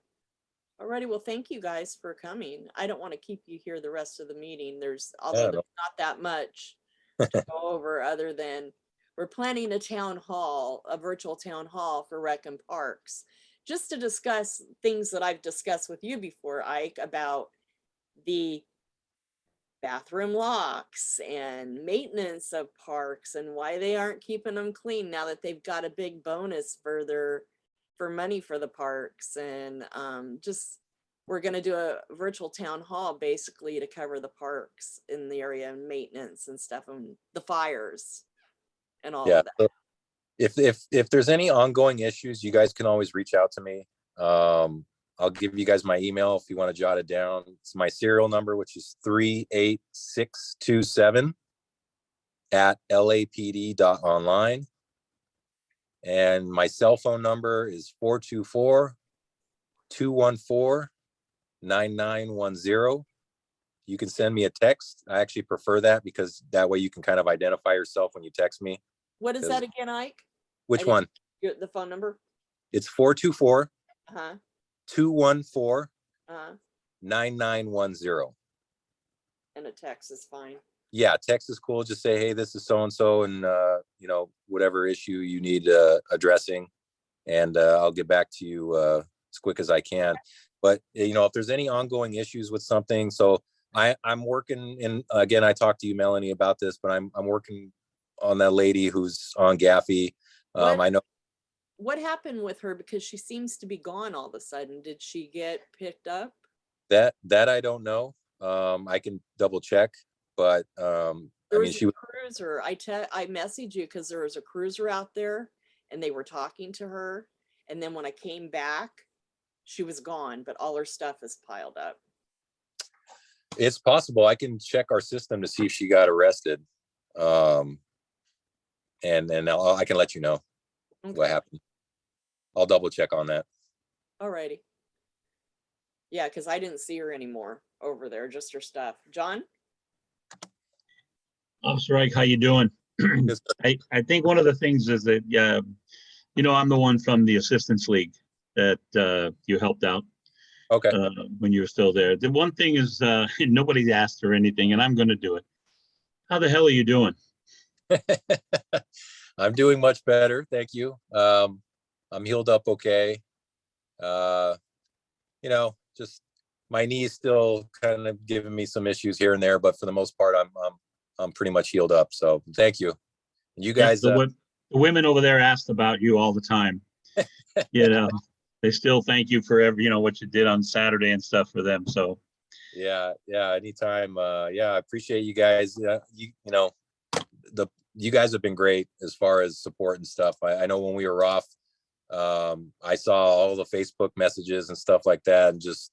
Alrighty. Well, thank you guys for coming. I don't want to keep you here the rest of the meeting. Although no. there's not that much to go over other than we're planning a virtual town hall for Rec and Parks, just to discuss things that I've discussed with you before, Ike, about the bathroom locks and maintenance of parks and why they aren't keeping them clean now that they've got a big bonus for money for the parks. And we're going to do a virtual town hall basically to cover the parks in the area and maintenance and stuff and the fires and all of that. So if there's any ongoing issues, you guys can always reach out to me. I'll give you guys my email if you want to jot it down. It's my serial number, which is 38627 @lapd.online. And my cell phone number is 424-214-9910. you can send me a text. I actually prefer that because that way you can kind of identify yourself when you text me. What is that again, Ike? Which didn't one? Get the phone number? It's 424 Uh-huh. 214 Uh-huh. 9910. And a text is fine. Yeah, text is cool. Just say, hey, this is so-and-so, and you know, whatever issue you need addressing, and I'll get back to you as quick as I can. But you know, if there's any ongoing issues with something, so I'm working in, again, I talked to you, Melanie, about this, but I'm working on that lady who's on Gaffey. I know What happened with her? Because she seems to be gone all of a sudden. Did she get picked up? that I don't know. I can double check, but I There mean, was she a cruiser. I messaged you because there was a cruiser out there and they were talking to her. And then when I came back, she was gone, but all her stuff is piled up. it's possible. I can check our system to see if she got arrested. And I can let you know what happened. I'll double check on that. Alrighty. Yeah, because I didn't see her anymore over there, just her stuff. John? Officer Ike, how you doing? Yes, I think one of the things is that, you know, I'm the one from the Assistance League that you helped out okay. when you were still there. The one thing is, nobody asked her anything, and I'm going to do it. How the hell are you doing? I'm doing much better. Thank you. I'm healed up okay. You know, just my knee's still kind of giving me some issues here and there, but for the most part, I'm pretty much healed up. So thank you. You guys, The women over there asked about you all the time. You know, they still thank you for every, you know, what you did on Saturday and stuff for them. So yeah, anytime. Yeah, I appreciate you guys. You know, you guys have been great as far as support and stuff. I know when we were off, I saw all the Facebook messages and stuff like that, and just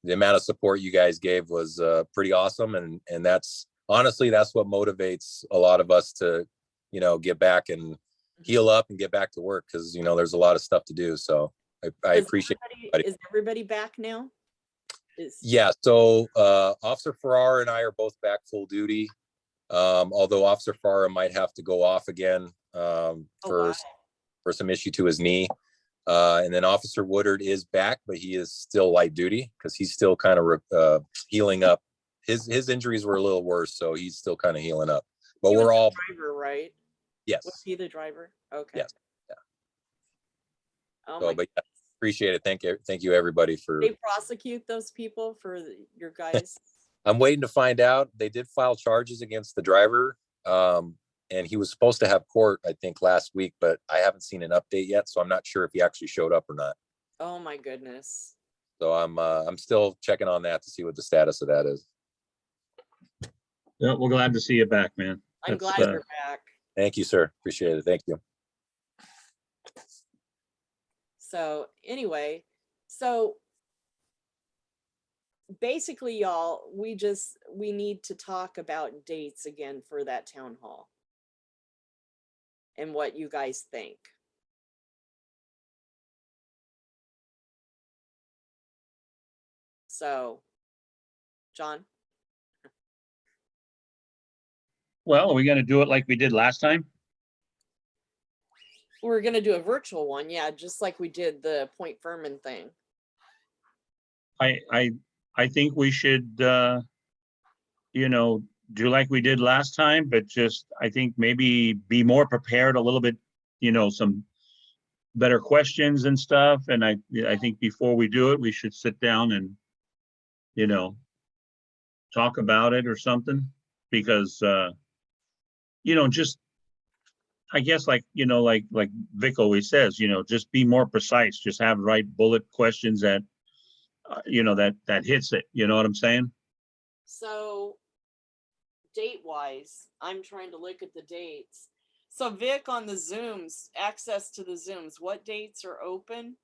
the amount of support you guys gave was pretty awesome. And that's honestly, that's what motivates a lot of us to, you know, get back and heal up and get back to work, because you know there's a lot of stuff to do. So I appreciate everybody. Is everybody back now? Yeah, so Officer Farrar and I are both back full duty. Although Officer Farrar might have to go off again for some issue to his knee. And then Officer Woodard is back, but he is still light duty because he's still kind of healing up. His injuries were a little worse, so he's still kind of healing up. But He was we're the all driver, right? yes. Was he the driver? Okay. Yes. Yeah. Oh So, my but yeah, appreciate it. Thank you everybody for. They prosecute those people for your guys. I'm waiting to find out. They did file charges against the driver. And he was supposed to have court, I think, last week, but I haven't seen an update yet. So I'm not sure if he actually showed up or not. Oh my goodness. So I'm still checking on that to see what the status of that is. yeah, we're glad to see you back, man. I'm glad you're back. Thank you, sir. Appreciate it. Thank you. So anyway, so basically, y'all, we need to talk about dates again for that town hall and what you guys think. So, John? Well, are we going to do it like we did last time? We're going to do a virtual one. Yeah, just like we did the Point Furman thing. I think we should, you know, do like we did last time, but just, I think maybe be more prepared a little bit, you know, some better questions and stuff. And I think before we do it, we should sit down and, you know, talk about it or something, because, you know, just, I guess, like, you know, like Vic always says, you know, just be more precise, just have right bullet questions that, you know, that hits it. You know what I'm saying? So date wise, I'm trying to look at the dates. So Vic, on the Zooms, access to the Zooms, what dates are open?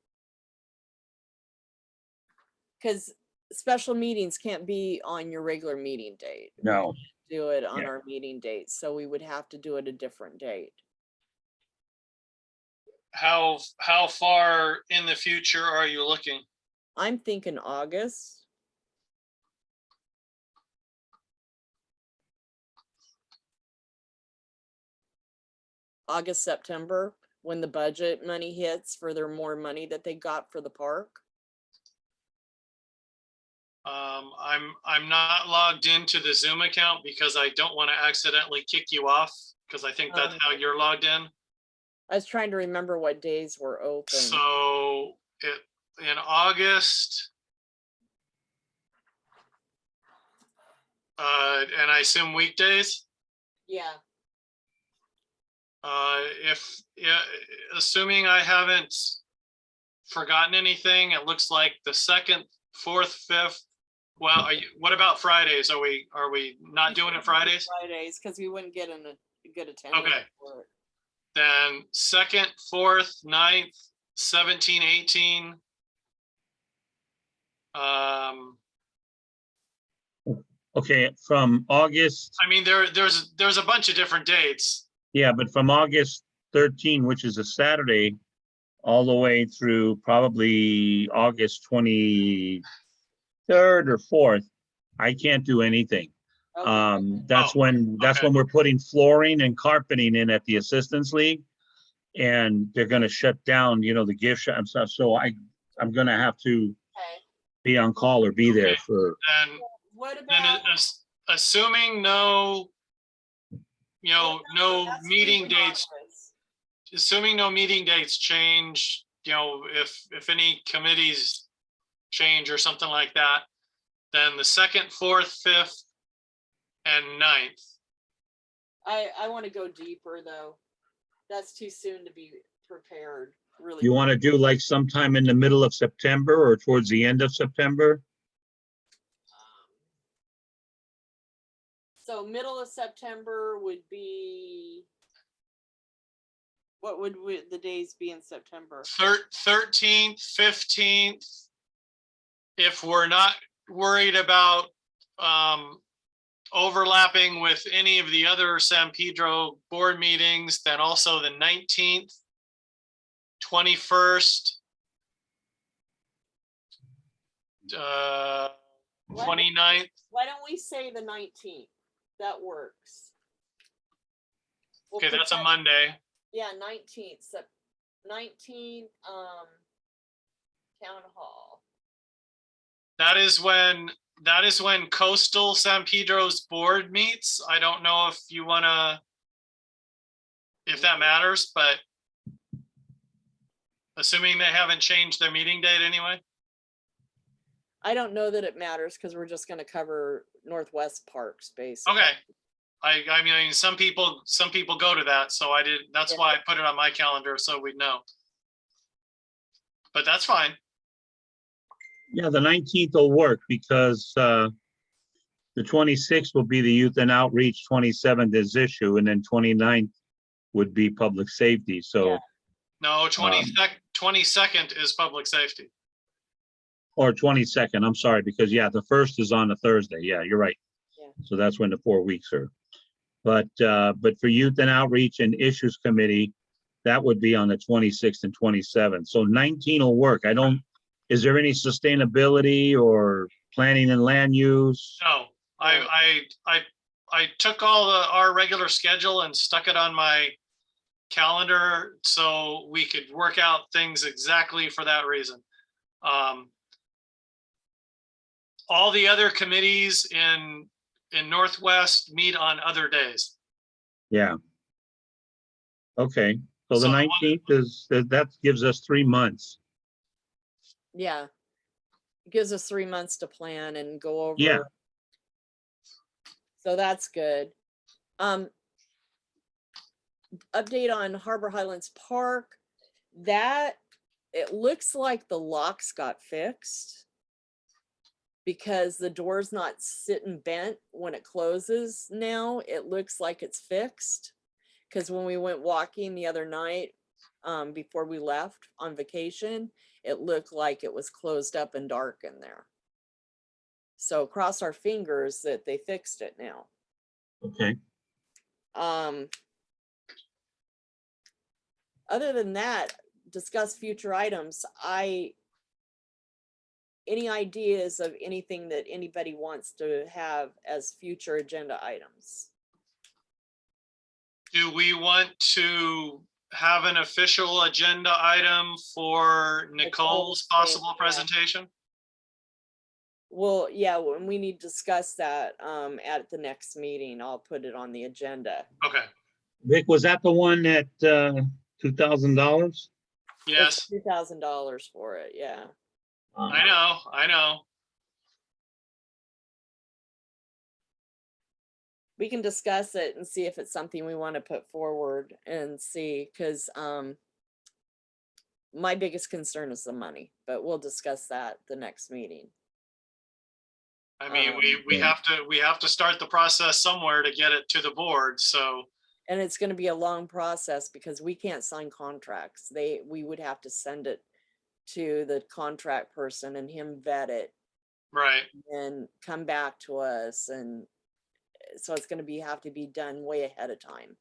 Because special meetings can't be on your regular meeting date. No. Do it on Yeah. our meeting date. So we would have to do it a different date. How far in the future are you looking? I'm thinking August. August, September, when the budget money hits for their more money that they got for the park. I'm not logged into the Zoom account because I don't want to accidentally kick you off, because I think that's how you're logged in. I was trying to remember what days were open. So in August, and I assume weekdays. Yeah, Assuming I haven't forgotten anything, it looks like the 2nd, 4th, 5th. Well, what about Fridays? Are we not doing it Fridays? Fridays, because we wouldn't get a good attendance. Okay. For it. Then 2nd, 4th, 9th, 17, 18. Okay, from August, I mean, there's a bunch of different dates. yeah, but from August 13, which is a Saturday, all the way through probably August 23rd or 4th, I can't do anything. Okay. That's Oh, when okay. we're putting flooring and carpeting in at the Assistance League. And they're gonna shut down, you know, the gift shop and stuff. So I'm gonna have to Okay. be on call or be there Okay. for, And What then about? assuming no, no that's meeting leaving dates, office. assuming no meeting dates change, if any committees change or something like that, then the 2nd, 4th, 5th, and 9th. I want to go deeper though. That's too soon to be prepared, really. you want to do like sometime in the middle of September or towards the end of September? So middle of September would be, what would the days be in September? 13th, 15th. If we're not worried about overlapping with any of the other San Pedro board meetings, then also the 19th, 21st, 29th. Why don't we say the 19th? That works. We'll Okay, put that's a that- Monday. Yeah, 19th, 19th, town hall. That is when Coastal San Pedro's board meets. I don't know if you wanna, if that matters, but assuming they haven't changed their meeting date anyway. I don't know that it matters because we're just gonna cover Northwest Parks basically. Okay. I mean, some people go to that, so that's why I put it on my calendar so we'd know. But that's fine. Yeah, the 19th will work because the 26th will be the Youth and Outreach, 27th is issue, and then 29th would be public safety. So, Yeah. No, 22nd is public safety. or 22nd, I'm sorry, because yeah, the 1st is on a Thursday. Yeah, you're right. Yeah. So that's when the 4 weeks are. But for Youth and Outreach and Issues Committee, that would be on the 26th and 27th. So 19 will work. Is there any sustainability or planning and land use? No, I took our regular schedule and stuck it on my calendar so we could work out things exactly for that reason. All the other committees in Northwest meet on other days. Yeah. Okay, so the So- 19th that gives us 3 months. Yeah. It gives us 3 months to plan and go over. Yeah. So that's good. Update on Harbor Highlands Park. It looks like the locks got fixed because the door's not sitting bent when it closes now. It looks like it's fixed. Because when we went walking the other night, before we left on vacation, it looked like it was closed up and dark in there. So cross our fingers that they fixed it now. Okay. Other than that, discuss future items. Any ideas of anything that anybody wants to have as future agenda items? Do we want to have an official agenda item for Nicole's possible presentation? Well, yeah, when we need to discuss that at the next meeting, I'll put it on the agenda. Okay, Vic, was that the one at $2,000? yes, $2,000 for it, yeah. I know. We can discuss it and see if it's something we want to put forward and see, because my biggest concern is the money, but we'll discuss that the next meeting. I mean, we have to start the process somewhere to get it to the board, so. And it's going to be a long process because we can't sign contracts. We would have to send it to the contract person and him vet it Right, and come back to us. And so it's going to have to be done way ahead of time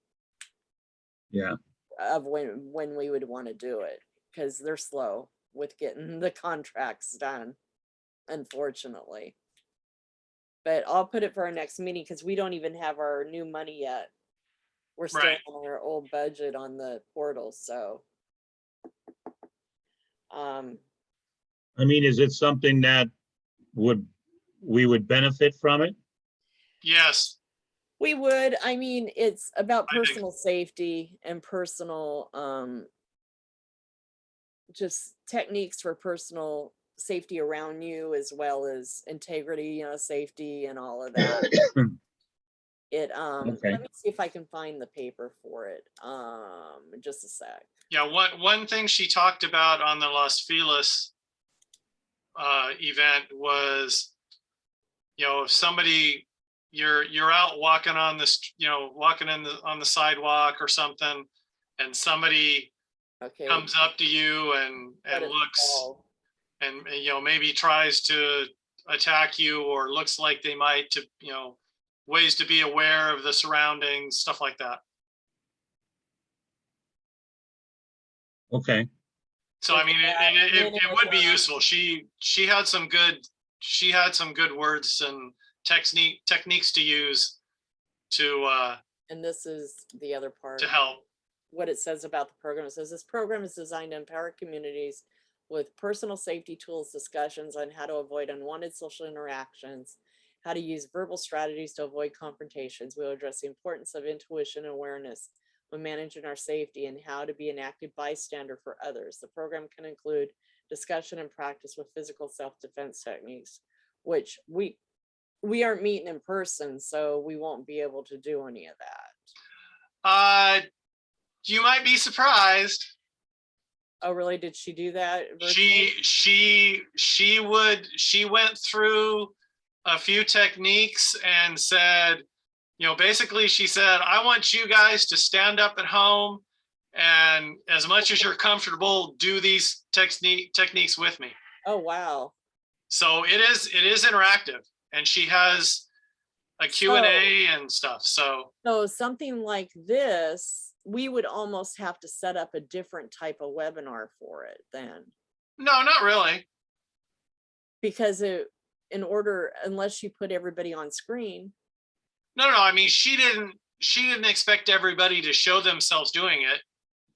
Yeah. of when we would want to do it, because they're slow with getting the contracts done, unfortunately. But I'll put it for our next meeting because we don't even have our new money yet. We're still Right. on our old budget on the portal, so. I mean, is it something that we would benefit from it? yes, We would, I mean, it's about I think- personal safety and personal, just techniques for personal safety around you, as well as integrity, safety and all of that. Okay. Let me see if I can find the paper for it. Just a sec. yeah, one thing she talked about on the Los Feliz event was, if somebody, you're out walking on this, walking on the sidewalk or something, and somebody Okay. comes up to you and what it's looks called. and maybe tries to attack you or looks like they might, to ways to be aware of the surroundings, stuff like that. Okay. So I mean, it would be useful. She had some good words and techniques to use to And this is the other part. help. What it says about the program. It says this program is designed to empower communities with personal safety tools, discussions on how to avoid unwanted social interactions, how to use verbal strategies to avoid confrontations. We'll address the importance of intuition and awareness when managing our safety and how to be an active bystander for others. The program can include discussion and practice with physical self-defense techniques, which we aren't meeting in person, so we won't be able to do any of that. You might be surprised. Oh, really? Did she do that? She went through a few techniques and said, basically she said, I want you guys to stand up at home and as much as you're comfortable, do these techniques with me. Oh, wow. So it is interactive, and she has a Q&A and stuff. So Something like this, we would almost have to set up a different type of webinar for it then. no, not really. Because unless you put everybody on screen. No, I mean, she didn't expect everybody to show themselves doing it,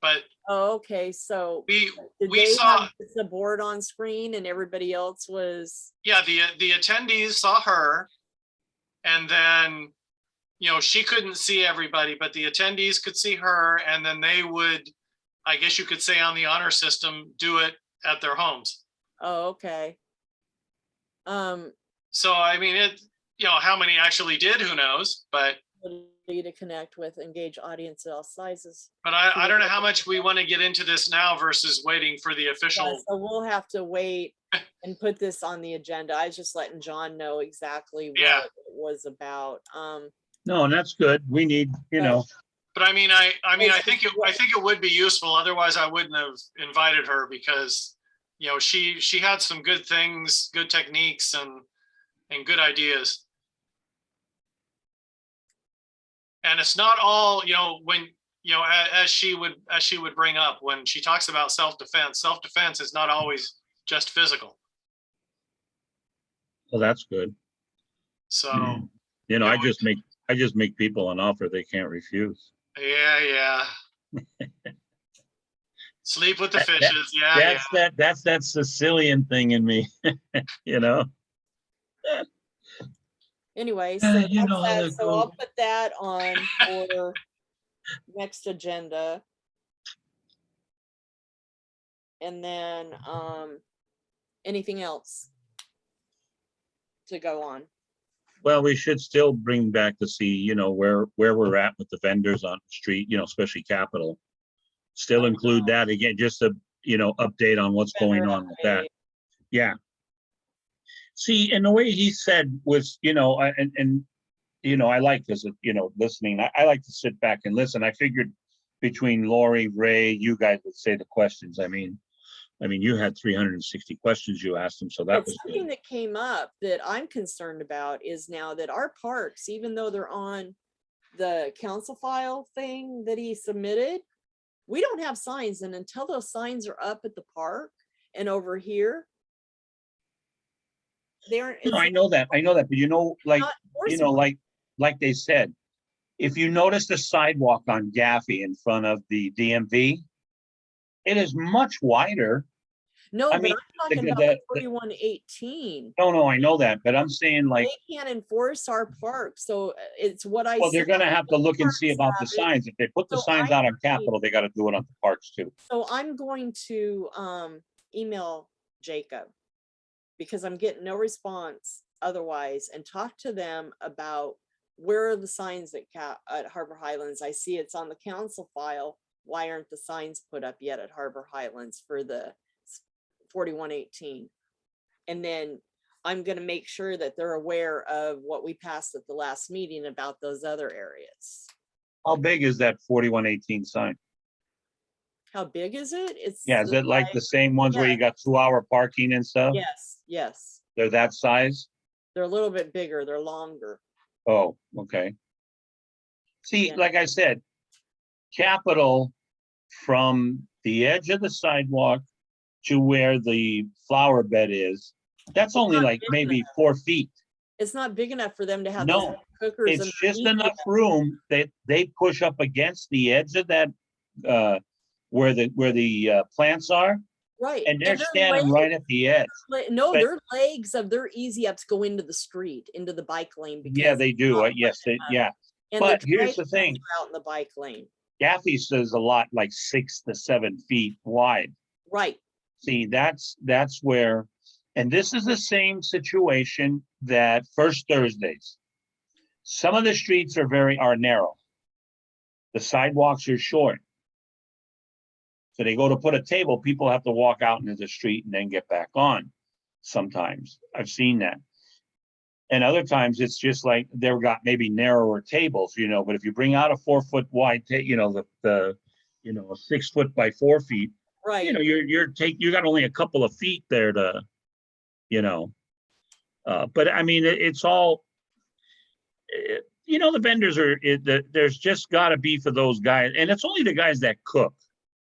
but Oh, okay. So we they saw, have the board on screen and everybody else was. yeah, the attendees saw her, and then, she couldn't see everybody, but the attendees could see her, and then they would, I guess you could say on the honor system, do it at their homes. Oh, okay. So, I mean, how many actually did, who knows, but To connect with, engage audience of all sizes. I don't know how much we want to get into this now versus waiting for the official. Yeah, so we'll have to wait and put this on the agenda. I was just letting John know exactly what Yeah. it was about. No, and that's good. We need, But I mean, I think it would be useful. Otherwise, I wouldn't have invited her, because, she had some good things, good techniques, and good ideas. And it's not all, when, as she would bring up, when she talks about self-defense is not always just physical. well, that's good. So, I just make people an offer they can't refuse. Yeah. Sleep with the That- fishes. Yeah. That's that Sicilian thing in me, you know? Anyway, so that's You know how that. that So I'll goes. put that on for next agenda. And then, anything else to go on? Well, we should still bring back to see, you know, where we're at with the vendors on the street, you know, especially Capitol. Still include that again, just to, you know, update on what's going Vendor on with that. update. Yeah. See, and the way he said was, you know, and you know, I like this, you know, listening. I like to sit back and listen. I figured between Lori, Ray, you guys would say the questions. I mean, you had 360 questions you asked them, so that But was something good. that came up that I'm concerned about is now that our parks, even though they're on the council file thing that he submitted, we don't have signs. And until those signs are up at the park and over here, they're, No, I know that, but you know, like, not you know, enforceable. like they said, if you notice the sidewalk on Gaffey in front of the DMV, it is much wider. No, I but mean, I'm talking about the 4118. no, I know that, but I'm saying like, They can't enforce our park, so it's what I well, they're said. gonna have to look and see Parks about the have it. signs. If they put the So signs out on Capitol, they gotta do it on the parks too. So I'm going to email Jacob because I'm getting no response otherwise, and talk to them about where are the signs at Harbor Highlands. I see it's on the council file. Why aren't the signs put up yet at Harbor Highlands for the 4118? And then I'm going to make sure that they're aware of what we passed at the last meeting about those other areas. How big is that 4118 sign? How big is it? It's Yeah, is it like the same ones where you got 2-hour parking and stuff? yes. They're that size? They're a little bit bigger. They're longer. Oh, okay. See, Yeah. like I said, Capitol from the edge of the sidewalk to where the flower bed is, that's only not like big maybe 4 feet. It's not big enough for them to have those No, cookers. it's just underneath enough it. room that they push up against the edge of that, where the plants are, Right. and they're their standing right at the edge. No, But- their legs of their easy ups go into the street, into the bike lane. Yeah, they do. Yes, yeah. And But their here's the trike thing. lanes are out in the bike lane. Gaffey says a lot like 6 to 7 feet wide. Right. See, that's where, and this is the same situation that First Thursdays. Some of the streets are narrow. The sidewalks are short. So they go to put a table, people have to walk out into the street and then get back on. Sometimes I've seen that. And other times it's just like they've got maybe narrower tables, you know, but if you bring out a 4 foot wide, you know, the a 6 foot by 4 feet, Right. you know, you got only a couple of feet there to, you know, but I mean, it's all, you know, the vendors there's just gotta be for those guys, and it's only the guys that cook,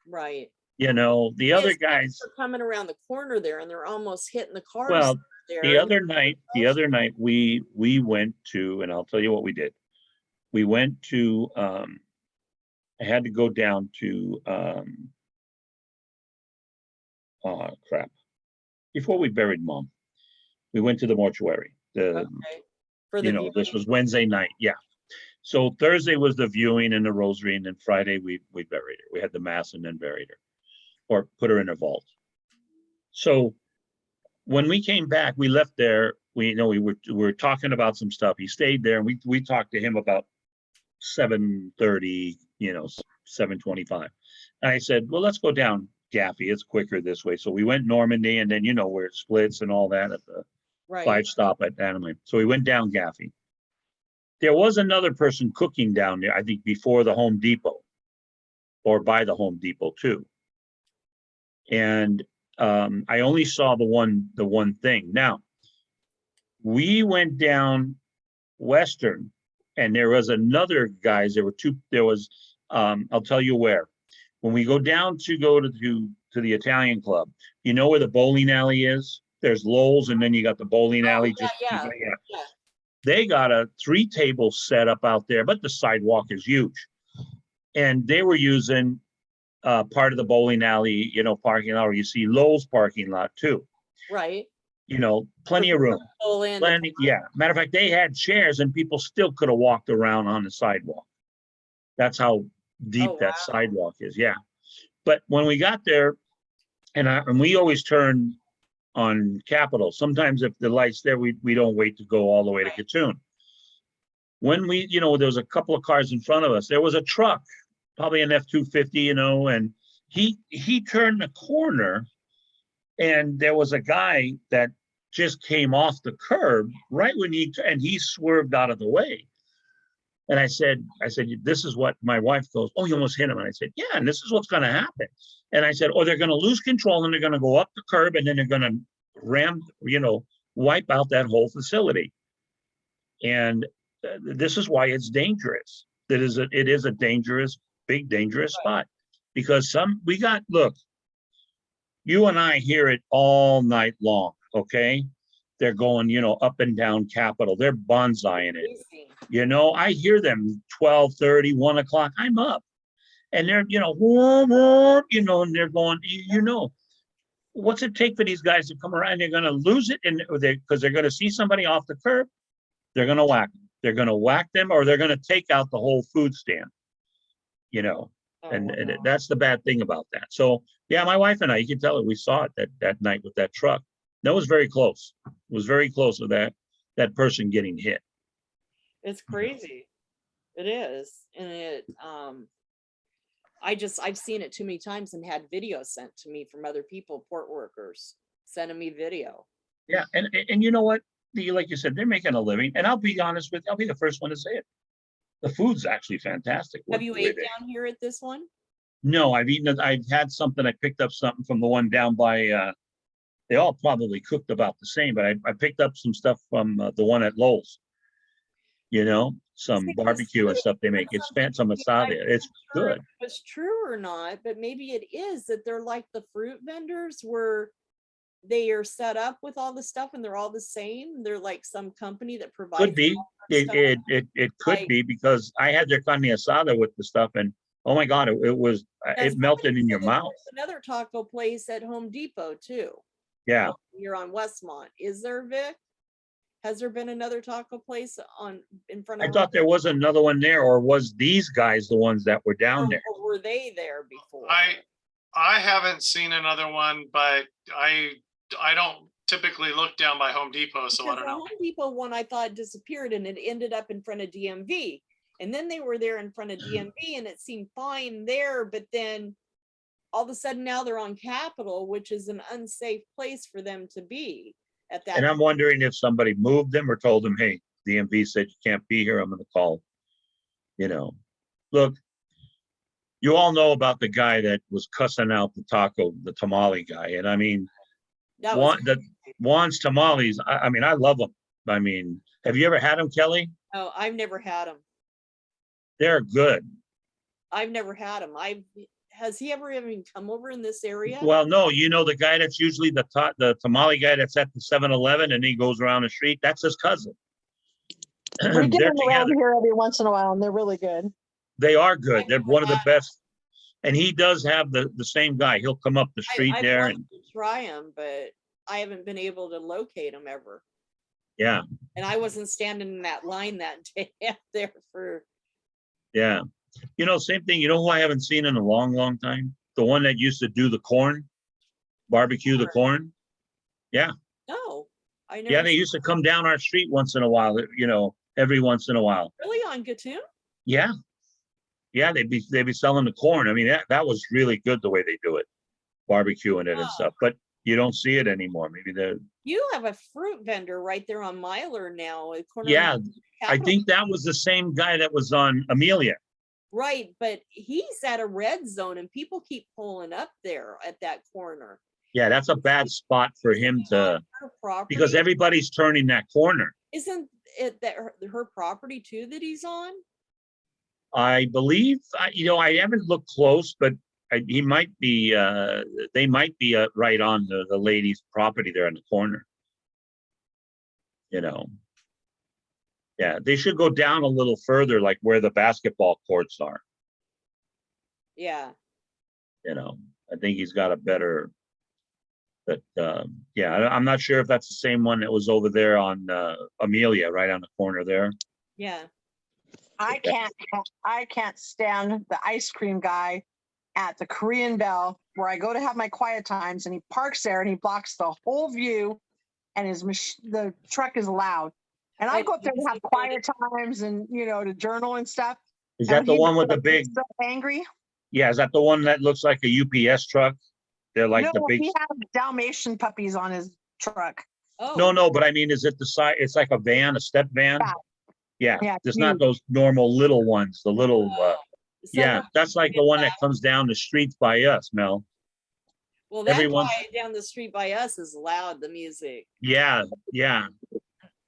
Right. you know, the other Yes, guys, are coming around the corner there and they're almost hitting the cars. well, there. the other night we went to, and I'll tell you what we did. We went to, I had to go down to, crap. Before we buried Mom, we went to the mortuary. Okay. For the You know, this viewing. was Wednesday night. Yeah. So Thursday was the viewing and the rosary, and then Friday we buried her. We had the mass and then buried her, or put her in a vault. So when we came back, we left there. We were talking about some stuff. He stayed there, and we talked to him about 7:30, you know, 7:25. And I said, well, let's go down Gaffey. It's quicker this way. So we went Normandy, and then you know where it splits and all that at the Right. 5-stop at Annalee. So we went down Gaffey. There was another person cooking down there, I think, before the Home Depot, or by the Home Depot too. And I only saw the one thing. Now, we went down Western, and there was another guys. There were two. There was, I'll tell you where. When we go down to the Italian club, you know where the bowling alley is? There's Lowell's, and then you got the bowling alley. Yeah. They got a 3 table set up out there, but the sidewalk is huge. And they were using part of the bowling alley, parking lot, or you see Lowe's parking lot too. Right. Plenty of room. Pull in. Plenty, yeah. Matter of fact, they had chairs and people still could have walked around on the sidewalk. That's how deep Oh, that wow. sidewalk is. Yeah. But when we got there, and we always turn on Capitol. Sometimes if the light's there, we don't wait to go all the way to Right. Katoon. When there was a couple of cars in front of us, there was a truck, probably an F-250, and he turned the corner, and there was a guy that just came off the curb right when he swerved out of the way. And I said, this is what my wife goes, oh, you almost hit him. And I said, yeah, and this is what's going to happen. And I said, oh, they're going to lose control and they're going to go up the curb and then they're going to wipe out that whole facility. And this is why it's dangerous. It is a dangerous, big, dangerous spot, because look, you and I hear it all night long. Okay. They're going, up and down Capitol. They're bonsaiing it. I hear them 12:30, 1 o'clock. I'm up. And they're, and they're going, what's it take for these guys to come around? They're going to lose it. And because they're going to see somebody off the curb, they're going to whack them. They're going to whack them, or they're going to take out the whole food stand, and that's the bad thing about that. So yeah, my wife and I, you can tell it, we saw it that night with that truck. That was very close. It was very close to that person getting hit. It's crazy. It is. And I've seen it too many times and had video sent to me from other people, port workers, sending me video. Yeah. And you know what? Like you said, they're making a living. And I'll be honest with you, I'll be the first one to say it. The food's actually fantastic. Have you ate down here at this one? No, I've had something. I picked up something from the one down by, they all probably cooked about the same, but I picked up some stuff from the one at Lowe's, some barbecue and stuff they make. It's some asada. It's good. If it's true or not, but maybe it is that they're like the fruit vendors where they are set up with all the stuff and they're all the same. They're like some company that provides. Could be. It could be, because I had their carne asada with the stuff, and oh my God, it melted in your mouth. Another taco place at Home Depot too. Yeah. You're on Westmont. Is there, Vic? Has there been another taco place in front of? I thought there was another one there, or was these guys the ones that were down there? Or were they there before? I haven't seen another one, but I don't typically look down by Home Depot, so Because I don't know. the Home Depot one I thought disappeared and it ended up in front of DMV. And then they were there in front of DMV and it seemed fine there, but then all of a sudden now they're on Capitol, which is an unsafe place for them to be at that. And I'm wondering if somebody moved them or told them, hey, DMV said you can't be here. I'm going to call, Look, you all know about the guy that was cussing out the tamale guy. And I mean, Juan's tamales, I mean, I love them. I mean, have you ever had them, Kelly? Oh, I've never had them. They're good. I've never had them. Has he ever even come over in this area? Well, no, the guy that's usually the tamale guy that's at the 7-Eleven and he goes around the street, that's his cousin. We get them around here every once in a while and they're really good. They are good. They're one of the best. And he does have the same guy. He'll come up the street there and try them, but I haven't been able to locate them ever. Yeah. And I wasn't standing in that line that day out there for. Yeah. Same thing. You know who I haven't seen in a long, long time? The one that used to do the corn, barbecue the corn. Yeah. No, I never. Yeah, they used to come down our street once in a while, every once in a while. Really, on Gatun? Yeah. Yeah, they'd be selling the corn. I mean, that was really good the way they do it, barbecuing it and stuff. But you don't see it anymore. Maybe you have a fruit vendor right there on Myler now. Yeah, I think that was the same guy that was on Amelia. Right, but he's at a red zone and people keep pulling up there at that corner. Yeah, that's a bad spot for him to, because everybody's turning that corner. Isn't it that her property too that he's on? I believe, I haven't looked close, but he might be, they might be right on the lady's property there in the corner. Yeah, they should go down a little further, like where the basketball courts are. Yeah. You know, I think he's got a better, but yeah, I'm not sure if that's the same one that was over there on Amelia, right on the corner there. Yeah. I can't stand the ice cream guy at the Korean Bell where I go to have my quiet times, and he parks there and he blocks the whole view, and the truck is loud. And I Oh, go up there to have quiet times and, to journal and stuff. Is And that the when he one with does the it, I big, get so angry. yeah, is that the one that looks like a UPS truck? They're like No, the big, he has Dalmatian puppies on his truck. Oh. no, but I mean, is it the size, it's like a van, a step van? Yeah. Yeah, Yeah, there's not huge. those normal little ones, the little, So yeah, that's like the one that comes down the streets by us, Mel. Well, that everyone- guy down the street by us is loud, the music. Yeah.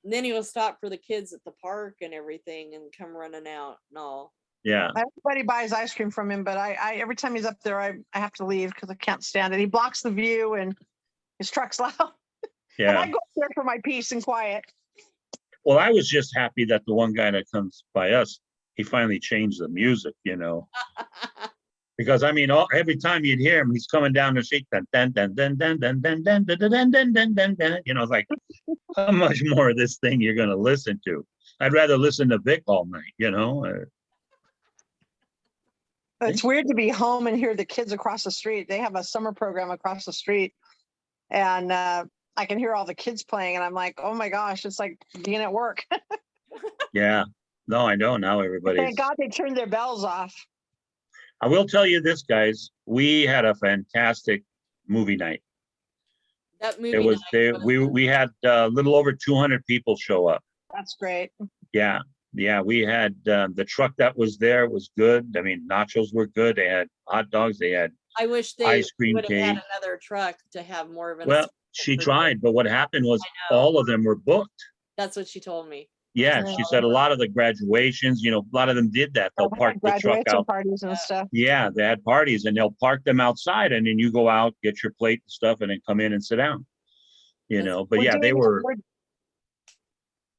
And then he'll stop for the kids at the park and everything and come running out and all. Yeah. Everybody buys ice cream from him, but I every time he's up there, I have to leave because I can't stand it. He blocks the view and his truck's loud. And I Yeah. go up there for my peace and quiet. Well, I was just happy that the one guy that comes by us, he finally changed the music, because I mean, every time you'd hear him, he's coming down the street, dun, dun, dun, dun, dun, dun, dun, dun, dun, dun, dun, dun, dun, dun, dun. It's like, how much more of this thing you're going to listen to? I'd rather listen to Vic all night. It's weird to be home and hear the kids across the street. They have a summer program across the street, and I can hear all the kids playing, and I'm like, oh my gosh, it's like being at work. Yeah. No, I know now everybody's. Thank God they turned their bells off. I will tell you this, guys. We had a fantastic movie night. That movie It was night we had a little over 200 people show up. That's great. Yeah. We had the truck that was there was good. I mean, nachos were good. They had hot dogs. They had I wish they ice cream would have had cake. another truck to have more of an. Well, she for- tried, but what happened was I know. all of them were booked. That's what she told me. Yeah, she said a lot of the graduations, a lot of them did that. They'll park the truck Graduation out. parties and stuff. Yeah, they had parties and they'll park them outside, and then you go out, get your plate and stuff, and then come in and sit down. But yeah, they were.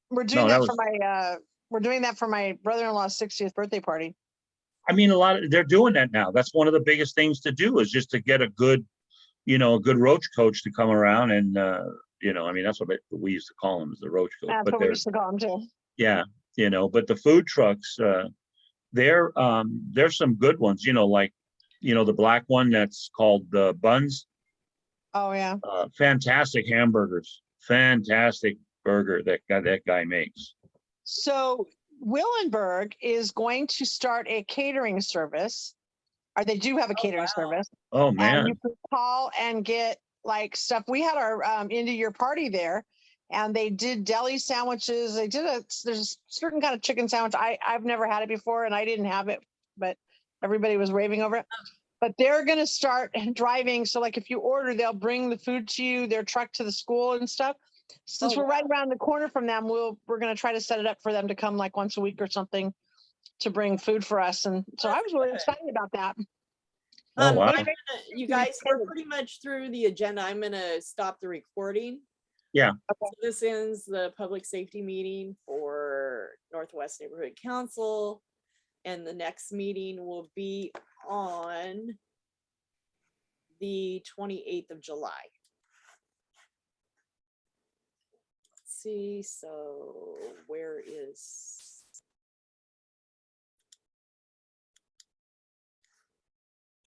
We're doing No, that that for my we're doing that for my brother-in-law's 60th birthday party. I mean, they're doing that now. That's one of the biggest things to do is just to get a good roach coach to come around and, I mean, that's what we used to call them, is the roach coach. That's But what we used to call them too. yeah, but the food trucks, there's some good ones, like, the black one that's called the Buns. Oh yeah. Fantastic hamburgers, fantastic burger that guy makes. So Willenberg is going to start a catering service, or they do have a catering service. Oh And man. you can call and get like stuff. We had our end of year party there, and they did deli sandwiches. There's a certain kind of chicken sandwich. I've never had it before, and I didn't have it, but everybody was raving over it. But they're going to start driving. So like if you order, they'll bring the food to you, their truck to the school and stuff. Since we're right around the corner from them, we're going to try to set it up for them to come like once a week or something to bring food for us. And so I was really excited about that. Oh, wow. You guys, we're pretty much through the agenda. I'm gonna stop the recording. Yeah. So this ends the public safety meeting for Northwest Neighborhood Council. And the next meeting will be on the 28th of July. Let's see, so where is